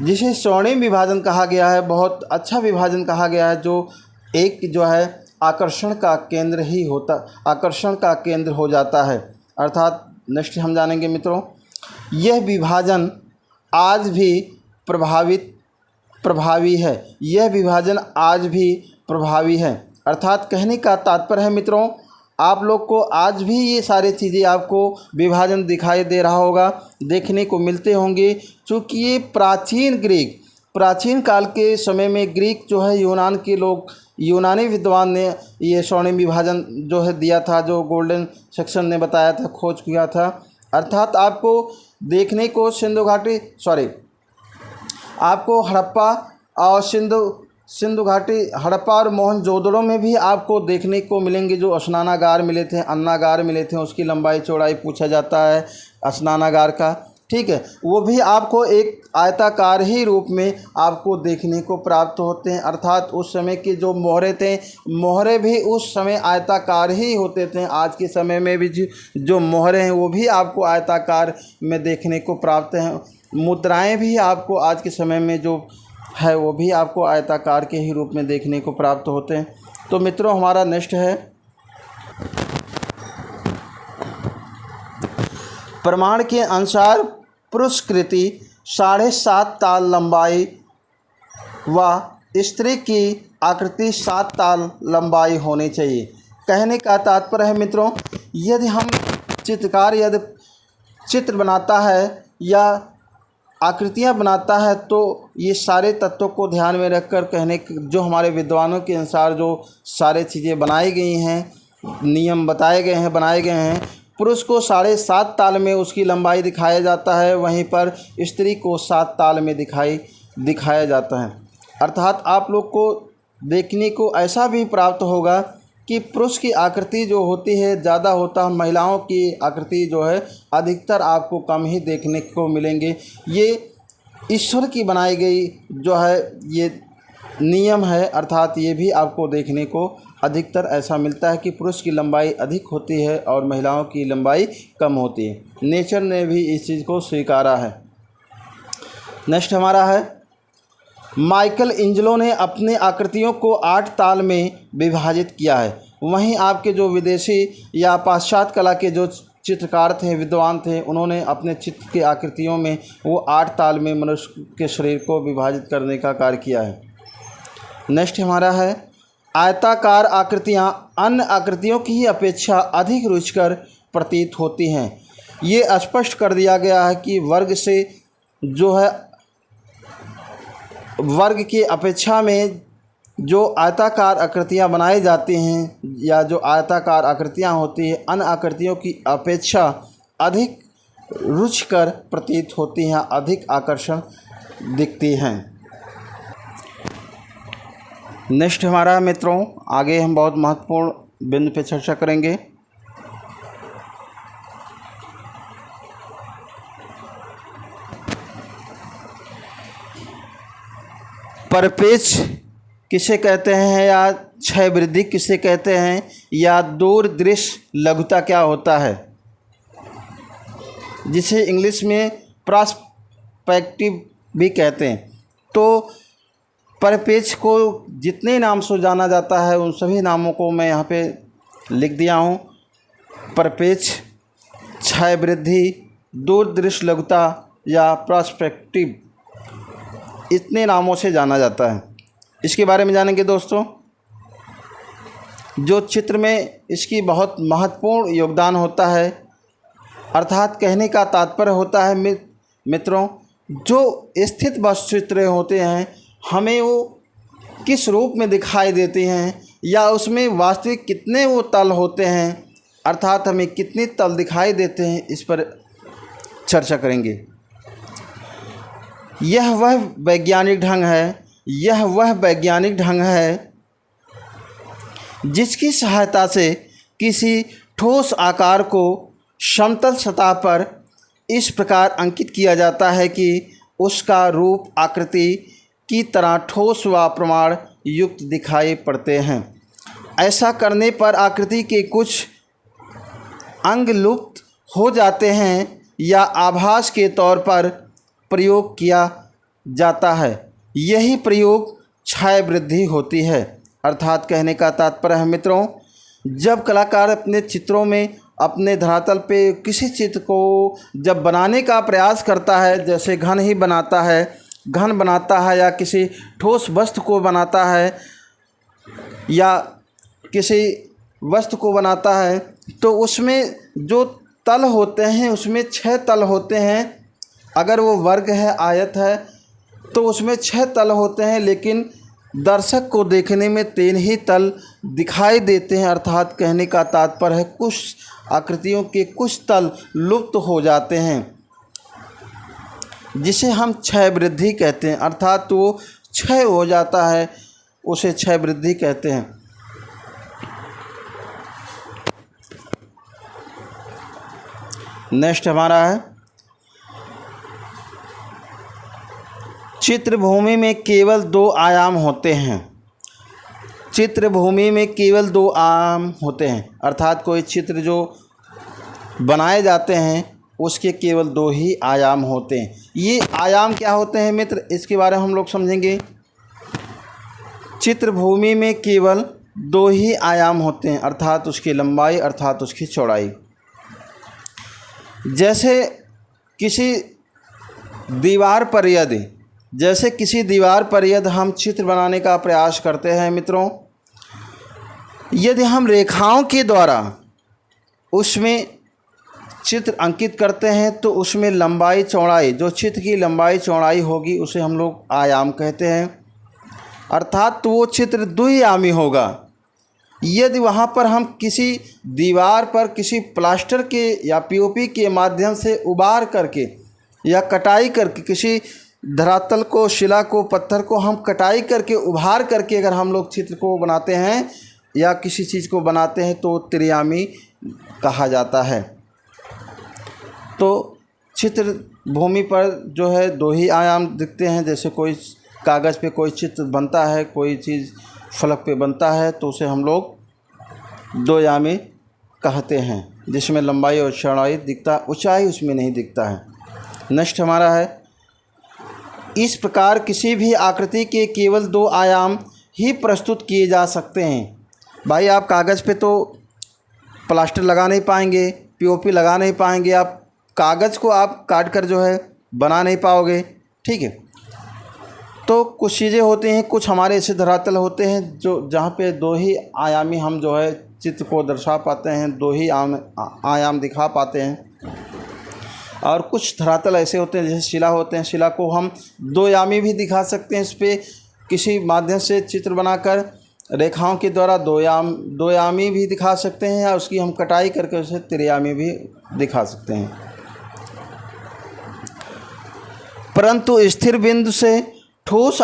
जिसे स्वर्णिम विभाजन कहा गया है, बहुत अच्छा विभाजन कहा गया है, जो एक जो है आकर्षण का केंद्र हो जाता है। अर्थात नेक्स्ट हम जानेंगे मित्रों, यह विभाजन आज भी प्रभावी है। यह विभाजन आज भी प्रभावी है, अर्थात कहने का तात्पर्य है मित्रों, आप लोग को आज भी ये सारी चीज़ें आपको विभाजन दिखाई दे रहा होगा, देखने को मिलते होंगे। चूँकि ये प्राचीन काल के समय में ग्रीक जो है, यूनानी विद्वान ने ये स्वर्णिम विभाजन जो है दिया था, जो गोल्डन सेक्शन ने बताया था, खोज किया था। अर्थात आपको देखने को आपको हड़प्पा और सिंधु घाटी, हड़प्पा और मोहनजोदड़ो में भी आपको देखने को मिलेंगे जो स्नानागार मिले थे, अन्नागार मिले थे, उसकी लंबाई चौड़ाई पूछा जाता है स्नानागार का, ठीक है। वो भी आपको एक आयताकार ही रूप में आपको देखने को प्राप्त होते हैं। अर्थात उस समय के जो मोहरे थे, मोहरे भी उस समय आयताकार ही होते थे। आज के समय में भी जो मोहरे हैं वो भी आपको आयताकार में देखने को प्राप्त हैं। मुद्राएं भी आपको आज के समय में जो है वो भी आपको आयताकार के ही रूप में देखने को प्राप्त होते हैं। तो मित्रों, हमारा नेक्स्ट है प्रमाण के अनुसार पुरुषकृति 7.5 ताल लंबाई व स्त्री की आकृति 7 ताल लंबाई होनी चाहिए। कहने का तात्पर्य है मित्रों, यदि चित्र बनाता है या आकृतियाँ बनाता है तो ये सारे तत्वों को ध्यान में रखकर जो हमारे विद्वानों के अनुसार जो सारे चीज़ें बनाई गई हैं, नियम बनाए गए हैं, पुरुष को 7.5 ताल में उसकी लंबाई दिखाया जाता है, वहीं पर स्त्री को 7 ताल में दिखाया जाता है। अर्थात आप लोग को देखने को ऐसा भी प्राप्त होगा कि पुरुष की आकृति जो होती है ज़्यादा होता है, महिलाओं की आकृति जो है अधिकतर आपको कम ही देखने को मिलेंगे। ये ईश्वर की बनाई गई जो है ये नियम है, अर्थात ये भी आपको देखने को अधिकतर ऐसा मिलता है कि पुरुष की लंबाई अधिक होती है और महिलाओं की लंबाई कम होती है। नेचर ने भी इस चीज़ को स्वीकारा है। नेक्स्ट हमारा है, माइकल एंजेलो ने अपने आकृतियों को 8 ताल में विभाजित किया है। वहीं आपके जो विदेशी या पाश्चात्य कला के जो चित्रकार थे, विद्वान थे, उन्होंने अपने चित्र की आकृतियों में वो 8 ताल में मनुष्य के शरीर को विभाजित करने का कार्य किया है। नेक्स्ट हमारा है, आयताकार आकृतियाँ अन्य आकृतियों की अपेक्षा अधिक रुचिकर प्रतीत होती हैं। ये स्पष्ट कर दिया गया है कि वर्ग की अपेक्षा में जो आयताकार आकृतियाँ बनाई जाती हैं या जो आयताकार आकृतियाँ होती हैं अन्य आकृतियों की अपेक्षा अधिक रुचिकर प्रतीत होती हैं, अधिक आकर्षण दिखती हैं। नेक्स्ट हमारा मित्रों, आगे हम बहुत महत्वपूर्ण बिंदु पे चर्चा करेंगे। परिपेक्ष किसे कहते हैं या क्षय वृद्धि किसे कहते हैं या दूरदृश्य लघुता क्या होता है, जिसे इंग्लिश में पर्सपेक्टिव भी कहते हैं। तो परिपेक्ष को जितने नाम से जाना जाता है उन सभी नामों को मैं यहाँ पे लिख दिया हूँ। परिपेक्ष, छाया वृद्धि, दूरदृष्टि लघुता या पर्सपेक्टिव, इतने नामों से जाना जाता है। इसके बारे में जानेंगे दोस्तों। जो चित्र में इसकी बहुत महत्वपूर्ण योगदान होता है, अर्थात कहने का तात्पर्य होता है मित्रों, जो स्थित वस्तु चित्र होते हैं हमें वो किस रूप में दिखाई देते हैं या उसमें वास्तविक कितने वो तल होते हैं, अर्थात हमें कितने तल दिखाई देते हैं, इस पर चर्चा करेंगे। यह वह वैज्ञानिक ढंग है जिसकी सहायता से किसी ठोस आकार को समतल सतह पर इस प्रकार अंकित किया जाता है कि उसका रूप आकृति की तरह ठोस व प्रमाण युक्त दिखाई पड़ते हैं। ऐसा करने पर आकृति के कुछ अंग लुप्त हो जाते हैं या आभास के तौर पर प्रयोग किया जाता है। यही प्रयोग छाया वृद्धि होती है। अर्थात कहने का तात्पर्य है मित्रों, जब कलाकार अपने चित्रों में अपने धरातल पे किसी चित्र को जब बनाने का प्रयास करता है, जैसे घन बनाता है या किसी ठोस वस्तु को बनाता है या किसी वस्तु को बनाता है, तो उसमें जो तल होते हैं उसमें 6 तल होते हैं। अगर वो वर्ग है, आयत है, तो उसमें 6 तल होते हैं, लेकिन दर्शक को देखने में 3 ही तल दिखाई देते हैं। अर्थात कहने का तात्पर्य है कुछ आकृतियों के कुछ तल लुप्त हो जाते हैं, जिसे हम क्षय वृद्धि कहते हैं। अर्थात वो क्षय हो जाता है, उसे क्षय वृद्धि कहते हैं। नेक्स्ट हमारा है, चित्रभूमि में केवल 2 आयाम होते हैं। चित्रभूमि में केवल 2 आयाम होते हैं, अर्थात कोई चित्र जो बनाए जाते हैं उसके केवल 2 ही आयाम होते हैं। ये आयाम क्या होते हैं मित्र, इसके बारे में हम लोग समझेंगे। चित्रभूमि में केवल 2 ही आयाम होते हैं, अर्थात उसकी लंबाई अर्थात उसकी चौड़ाई। जैसे किसी दीवार पर यदि हम चित्र बनाने का प्रयास करते हैं मित्रों, यदि हम रेखाओं के द्वारा उसमें चित्र अंकित करते हैं तो उसमें लंबाई चौड़ाई, जो चित्र की लंबाई चौड़ाई होगी उसे हम लोग आयाम कहते हैं। अर्थात तो वो चित्र द्विआयामी होगा। यदि वहाँ पर हम किसी दीवार पर किसी प्लास्टर के या पीओपी के माध्यम से उबार करके या कटाई करके किसी धरातल को, शिला को, पत्थर को हम कटाई करके उभार करके अगर हम लोग चित्र को बनाते हैं या किसी चीज़ को बनाते हैं तो त्रिआयामी कहा जाता है। तो चित्र भूमि पर जो है 2 ही आयाम दिखते हैं। जैसे कोई कागज़ पे कोई चित्र बनता है, कोई चीज़ फलक पे बनता है, तो उसे हम लोग 2 आयामी कहते हैं, जिसमें लंबाई और चौड़ाई दिखता, ऊंचाई उसमें नहीं दिखता है। नेक्स्ट हमारा है, इस प्रकार किसी भी आकृति के केवल 2 आयाम ही प्रस्तुत किए जा सकते हैं। भाई आप कागज़ पे तो प्लास्टर लगा नहीं पाएंगे, पीओपी लगा नहीं पाएंगे, आप कागज़ को आप काट कर जो है बना नहीं पाओगे, ठीक है। तो कुछ चीज़ें होती हैं, कुछ हमारे ऐसे धरातल होते हैं जो जहाँ पे 2 ही आयामी हम जो है चित्र को दर्शा पाते हैं, 2 ही आयाम दिखा पाते हैं। और कुछ धरातल ऐसे होते हैं जैसे शिला होते हैं, शिला को हम 2 आयामी भी दिखा सकते हैं। इस पर किसी माध्यम से चित्र बनाकर रेखाओं के द्वारा 2 आयामी भी दिखा सकते हैं, या उसकी हम कटाई करके उसे त्रिआयामी भी दिखा सकते हैं। परंतु स्थिर बिंदु से ठोस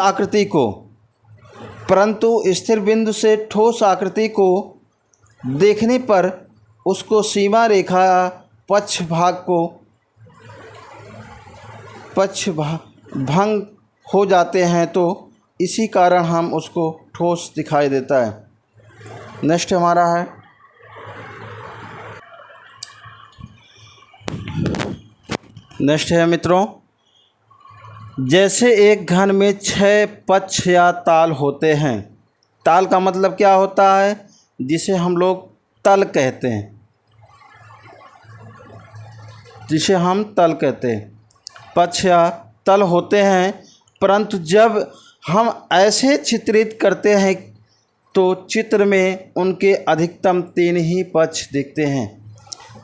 ठोस आकृति को देखने पर उसको सीमा रेखा भंग हो जाते हैं, तो इसी कारण हम उसको ठोस दिखाई देता है। नेक्स्ट हमारा है, मित्रों, जैसे एक घन में 6 पक्ष या ताल होते हैं। ताल का मतलब क्या होता है, जिसे हम लोग तल कहते हैं, जिसे हम तल कहते हैं। पक्ष या तल होते हैं, परंतु जब हम ऐसे चित्रित करते हैं तो चित्र में उनके अधिकतम 3 ही पक्ष दिखते हैं।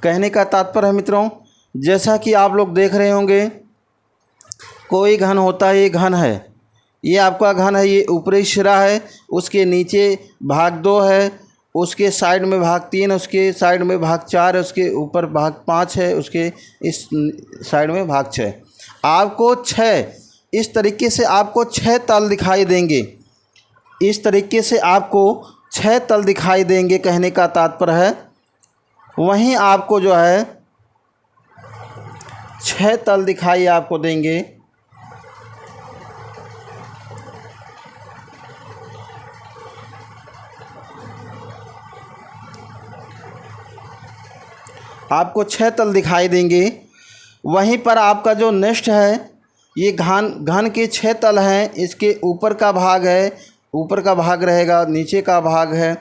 कहने का तात्पर्य है मित्रों, जैसा कि आप लोग देख रहे होंगे, कोई घन होता है, ये घन है, ये आपका घन है, ये ऊपरी सिरा है, उसके नीचे भाग 2 है, उसके साइड में भाग 3, उसके साइड में भाग 4 है, उसके ऊपर भाग 5 है, उसके इस साइड में भाग 6। आपको 6 इस तरीके से आपको 6 तल दिखाई देंगे, इस तरीके से आपको 6 तल दिखाई देंगे। कहने का तात्पर्य है वहीं आपको जो है 6 तल दिखाई आपको देंगे। आपको 6 तल दिखाई देंगे। वहीं पर आपका जो नेक्स्ट है, ये घन के 6 तल हैं। इसके ऊपर का भाग है, ऊपर का भाग रहेगा, नीचे का भाग है,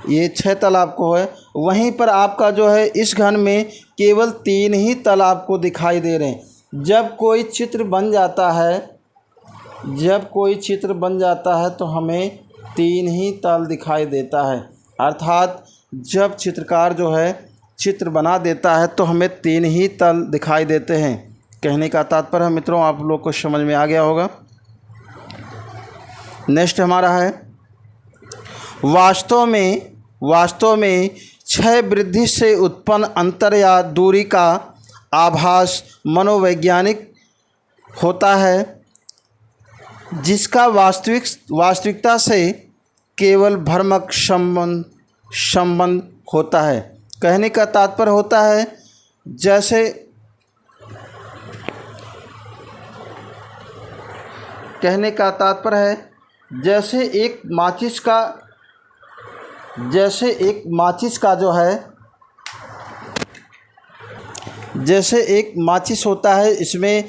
ये 6 तल आपको है। वहीं पर आपका जो है इस घन में केवल 3 ही तल आपको दिखाई दे रहे हैं। जब कोई चित्र बन जाता है, जब कोई चित्र बन जाता है तो हमें 3 ही तल दिखाई देता है। अर्थात जब चित्रकार जो है चित्र बना देता है तो हमें 3 ही तल दिखाई देते हैं। कहने का तात्पर्य है मित्रों, आप लोग को समझ में आ गया होगा। नेक्स्ट हमारा है, वास्तव में क्षय वृद्धि से उत्पन्न अंतर या दूरी का आभास मनोवैज्ञानिक होता है, जिसका वास्तविकता से केवल भ्रामक संबंध होता है। कहने का तात्पर्य होता है, जैसे कहने का तात्पर्य है जैसे एक माचिस का जो है, जैसे एक माचिस होता है, इसमें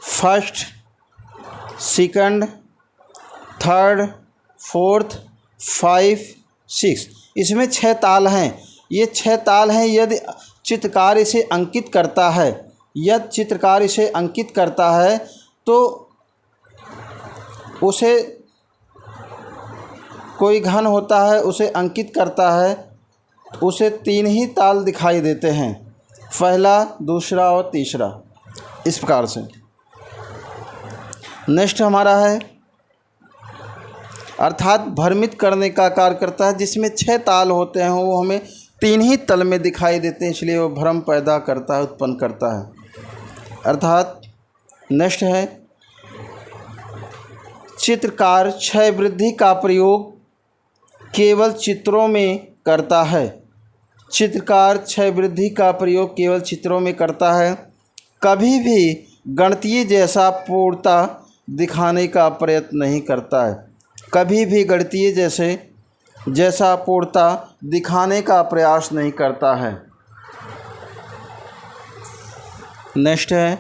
फर्स्ट, सेकंड, थर्ड, फोर्थ, 5, 6, इसमें 6 ताल हैं। ये 6 ताल हैं। यदि चित्रकार इसे अंकित करता है तो उसे कोई घन होता है, उसे अंकित करता है, उसे 3 ही ताल दिखाई देते हैं, पहला, दूसरा और तीसरा, इस प्रकार से। नेक्स्ट हमारा है, अर्थात भ्रमित करने का कार्य करता है। जिसमें 6 ताल होते हैं वो हमें 3 ही तल में दिखाई देते हैं, इसलिए वो भ्रम पैदा करता है, उत्पन्न करता है। अर्थात नेक्स्ट है, चित्रकार क्षय वृद्धि का प्रयोग केवल चित्रों में करता है। चित्रकार क्षय वृद्धि का प्रयोग केवल चित्रों में करता है, कभी भी गणितीय जैसा पूर्णता दिखाने का प्रयत्न नहीं करता है। कभी भी गणितीय जैसा पूर्णता दिखाने का प्रयास नहीं करता है। नेक्स्ट है,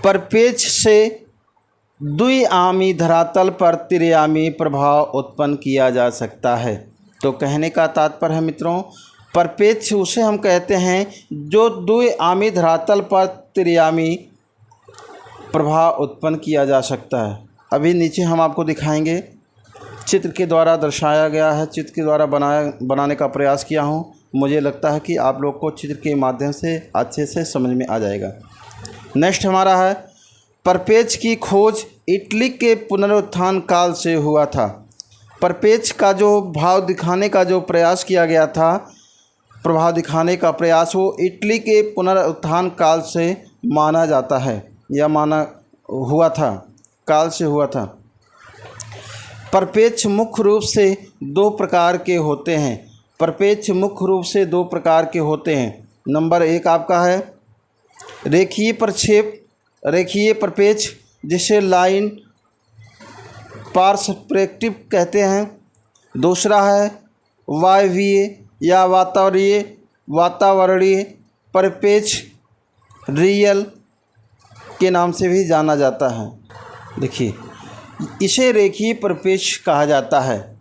परिपेक्ष से द्विआयामी धरातल पर त्रिआयामी प्रभाव उत्पन्न किया जा सकता है। तो कहने का तात्पर्य है मित्रों, परिपेक्ष उसे हम कहते हैं जो द्विआयामी धरातल पर त्रिआयामी प्रभाव उत्पन्न किया जा सकता है। अभी नीचे हम आपको दिखाएंगे, चित्र के द्वारा दर्शाया गया है, चित्र के द्वारा बनाने का प्रयास किया हूँ। मुझे लगता है कि आप लोग को चित्र के माध्यम से अच्छे से समझ में आ जाएगा। नेक्स्ट हमारा है, परिपेक्ष की खोज इटली के पुनरुत्थान काल से हुआ था। परिपेक्ष का जो भाव दिखाने का जो प्रयास किया गया था, प्रभाव दिखाने का प्रयास, वो इटली के पुनरुत्थान काल से माना जाता है या माना हुआ था, काल से हुआ था। परिपेक्ष मुख्य रूप से 2 प्रकार के होते हैं। परिपेक्ष मुख्य रूप से 2 प्रकार के होते हैं। नंबर 1 आपका है रेखीय परिपेक्ष, जिसे लाइन पर्सपेक्टिव कहते हैं। दूसरा है वायवीय या वातावरणीय परिपेक्ष, रियल के नाम से भी जाना जाता है। देखिए, इसे रेखीय परिपेक्ष कहा जाता है,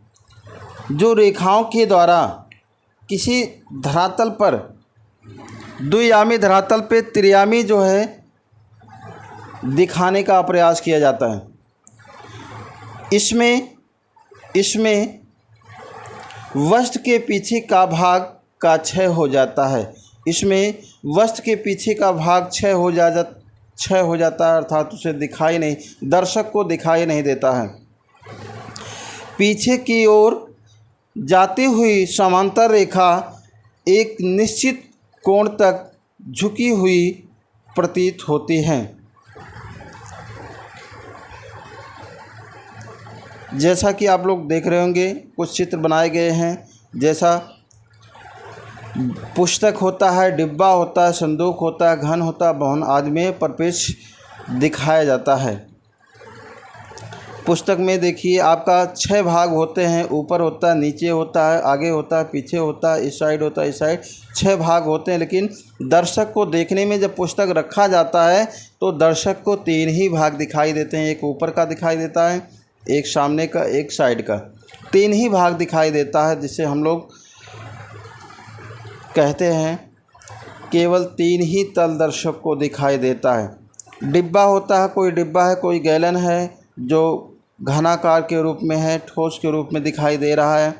जो रेखाओं के द्वारा किसी धरातल पर, द्वियामी धरातल पे त्रियामी जो है दिखाने का प्रयास किया जाता है। इसमें वस्तु के पीछे का भाग का क्षय हो जाता है। इसमें वस्तु के पीछे का भाग क्षय हो जाता है, अर्थात उसे दिखाई नहीं, दर्शक को दिखाई नहीं देता है। पीछे की ओर जाती हुई समांतर रेखा एक निश्चित कोण तक झुकी हुई प्रतीत होती है। जैसा कि आप लोग देख रहे होंगे, कुछ चित्र बनाए गए हैं। जैसा पुस्तक होता है, डिब्बा होता है, संदूक होता है, घन होता है, भवन आदि में परिपेक्ष दिखाया जाता है। पुस्तक में देखिए आपका 6 भाग होते हैं, ऊपर होता है, नीचे होता है, आगे होता है, पीछे होता है, इस साइड होता है, इस साइड, 6 भाग होते हैं। लेकिन दर्शक को देखने में जब पुस्तक रखा जाता है तो दर्शक को 3 ही भाग दिखाई देते हैं। एक ऊपर का दिखाई देता है, एक सामने का, एक साइड का, 3 ही भाग दिखाई देता है, जिसे हम लोग कहते हैं केवल 3 ही तल दर्शक को दिखाई देता है। डिब्बा होता है, कोई डिब्बा है, कोई गैलन है जो घनाकार के रूप में है, ठोस के रूप में दिखाई दे रहा है,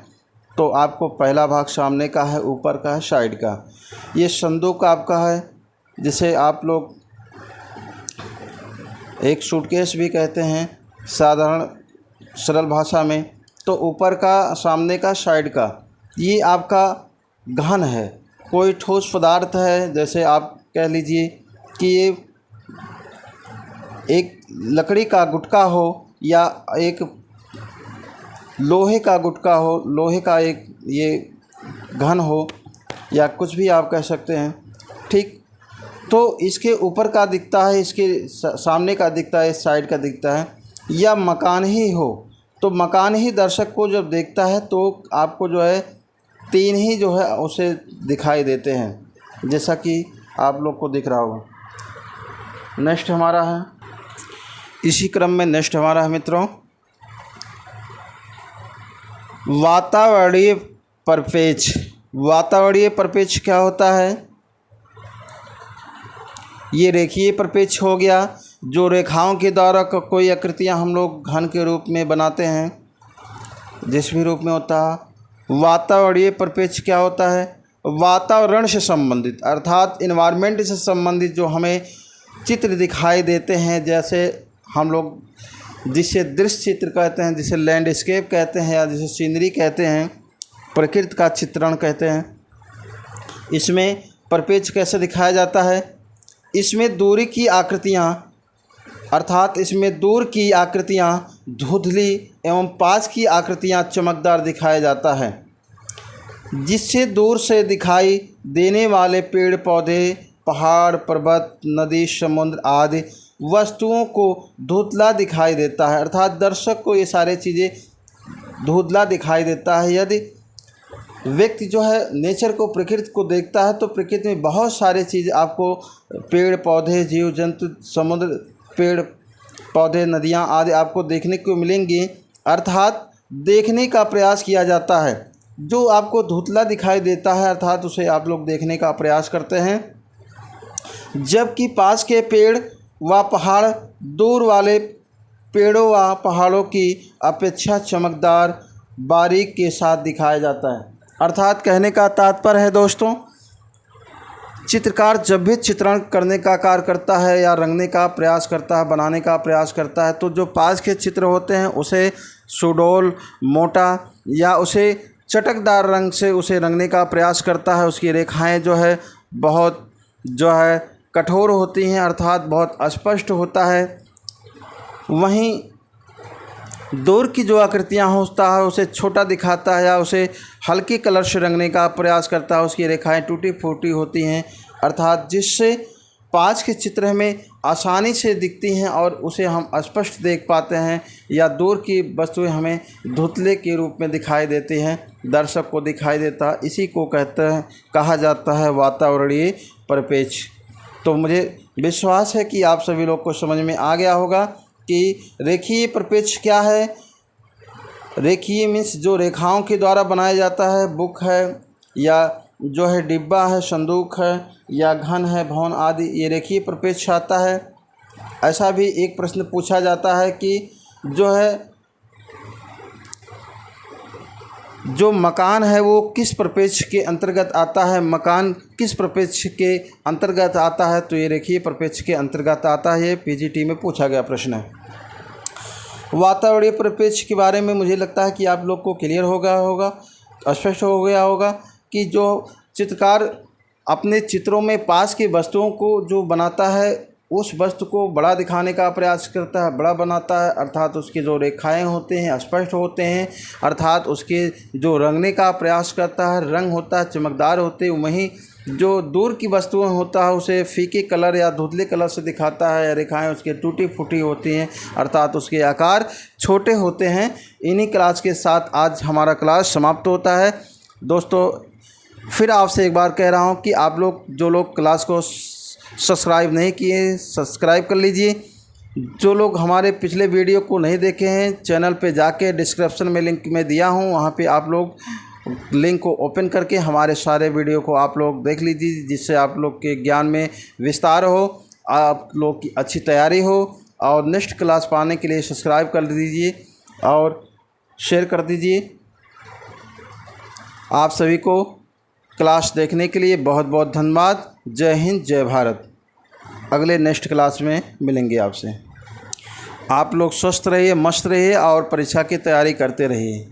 तो आपको पहला भाग सामने का है, ऊपर का है, साइड का। ये संदूक आपका है, जिसे आप लोग एक सूटकेस भी कहते हैं साधारण सरल भाषा में। तो ऊपर का, सामने का, साइड का, ये आपका घन है। कोई ठोस पदार्थ है, जैसे आप कह लीजिए कि ये एक लकड़ी का गुटका हो या एक लोहे का गुटका हो, लोहे का एक ये घन हो, या कुछ भी आप कह सकते हैं, ठीक। तो इसके ऊपर का दिखता है, इसके सामने का दिखता है, इस साइड का दिखता है। या मकान ही हो तो मकान ही दर्शक को जब देखता है तो आपको जो है 3 ही जो है उसे दिखाई देते हैं, जैसा कि आप लोग को दिख रहा होगा। नेक्स्ट हमारा है, इसी क्रम में नेक्स्ट हमारा है मित्रों, वातावरणीय परिपेक्ष। वातावरणीय परिपेक्ष क्या होता है? ये रेखीय परिपेक्ष हो गया, जो रेखाओं के द्वारा कोई आकृतियाँ हम लोग घन के रूप में बनाते हैं, जिस भी रूप में होता है। वातावरणीय परिपेक्ष क्या होता है? वातावरण से संबंधित, अर्थात इन्वायरमेंट से संबंधित जो हमें चित्र दिखाई देते हैं, जैसे हम लोग जिसे दृश्य चित्र कहते हैं, जिसे लैंडस्केप कहते हैं, या जिसे सीनरी कहते हैं, प्रकृति का चित्रण कहते हैं। इसमें परिपेक्ष कैसे दिखाया जाता है? इसमें दूरी की आकृतियाँ, अर्थात इसमें दूर की आकृतियाँ धुंधली एवं पास की आकृतियाँ चमकदार दिखाया जाता है, जिससे दूर से दिखाई देने वाले पेड़ पौधे, पहाड़, पर्वत, नदी, समुद्र आदि वस्तुओं को धुंधला दिखाई देता है। अर्थात दर्शक को ये सारी चीज़ें धुंधला दिखाई देता है। यदि व्यक्ति जो है नेचर को, प्रकृति को देखता है तो प्रकृति में बहुत सारी चीज़ आपको, पेड़ पौधे, जीव जंतु, समुद्र, पेड़ पौधे, नदियाँ आदि आपको देखने को मिलेंगी। अर्थात देखने का प्रयास किया जाता है। जो आपको धुंधला दिखाई देता है अर्थात उसे आप लोग देखने का प्रयास करते हैं, जबकि पास के पेड़ व पहाड़ दूर वाले पेड़ों व पहाड़ों की अपेक्षा चमकदार, बारीक के साथ दिखाया जाता है। अर्थात कहने का तात्पर्य है दोस्तों, चित्रकार जब भी चित्रण करने का कार्य करता है या रंगने का प्रयास करता है, बनाने का प्रयास करता है, तो जो पास के चित्र होते हैं उसे सुडौल, मोटा या उसे चटकदार रंग से उसे रंगने का प्रयास करता है। उसकी रेखाएं जो है बहुत जो है कठोर होती हैं, अर्थात बहुत स्पष्ट होता है। वहीं दूर की जो आकृतियाँ होता है उसे छोटा दिखाता है या उसे हल्के कलर से रंगने का प्रयास करता है। उसकी रेखाएं टूटी फूटी होती हैं, अर्थात जिससे पास के चित्र हमें आसानी से दिखती हैं और उसे हम स्पष्ट देख पाते हैं, या दूर की वस्तुएं हमें धुंधले के रूप में दिखाई देती हैं, दर्शक को दिखाई देता है। इसी को कहा जाता है वातावरणीय परिपेक्ष। तो मुझे विश्वास है कि आप सभी लोग को समझ में आ गया होगा कि रेखीय परिपेक्ष क्या है। रेखीय मीन्स जो रेखाओं के द्वारा बनाया जाता है, बुक है, या जो है डिब्बा है, संदूक है, या घन है, भवन आदि ये रेखीय प्रक्षेप आता है। ऐसा भी एक प्रश्न पूछा जाता है कि जो है जो मकान है वो किस प्रक्षेप के अंतर्गत आता है, मकान किस प्रक्षेप के अंतर्गत आता है, तो ये रेखीय प्रक्षेप के अंतर्गत आता है। ये पीजीटी में पूछा गया प्रश्न है। वातावरणीय प्रक्षेप के बारे में मुझे लगता है कि आप लोग को क्लियर होगा, स्पष्ट हो गया होगा कि जो चित्रकार अपने चित्रों में पास की वस्तुओं को जो बनाता है उस वस्तु को बड़ा दिखाने का प्रयास करता है, बड़ा बनाता है, अर्थात उसकी जो रेखाएं होते हैं स्पष्ट होते हैं, अर्थात उसके जो रंगने का प्रयास करता है, रंग होता है चमकदार होते हैं। वहीं जो दूर की वस्तुएं होता है उसे फीके कलर या धुंधले कलर से दिखाता है, रेखाएं उसके टूटी फूटी होती हैं, अर्थात उसके आकार छोटे होते हैं। इन्हीं क्लास के साथ आज हमारा क्लास समाप्त होता है। दोस्तों फिर आपसे एक बार कह रहा हूं कि आप लोग जो लोग क्लास को सब्सक्राइब नहीं किए सब्सक्राइब कर लीजिए। जो लोग हमारे पिछले वीडियो को नहीं देखे हैं चैनल पे जाके डिस्क्रिप्शन में लिंक में दिया हूं, वहां पे आप लोग लिंक को ओपन करके हमारे सारे वीडियो को आप लोग देख लीजिए, जिससे आप लोग के ज्ञान में विस्तार हो, आप लोग की अच्छी तैयारी हो। और नेक्स्ट क्लास पाने के लिए सब्सक्राइब कर दीजिए और शेयर कर दीजिए। आप सभी को क्लास देखने के लिए बहुत बहुत धन्यवाद। जय हिंद, जय भारत। अगले नेक्स्ट क्लास में मिलेंगे आपसे। आप लोग स्वस्थ रहिए, मस्त रहिए और परीक्षा की तैयारी करते रहिए।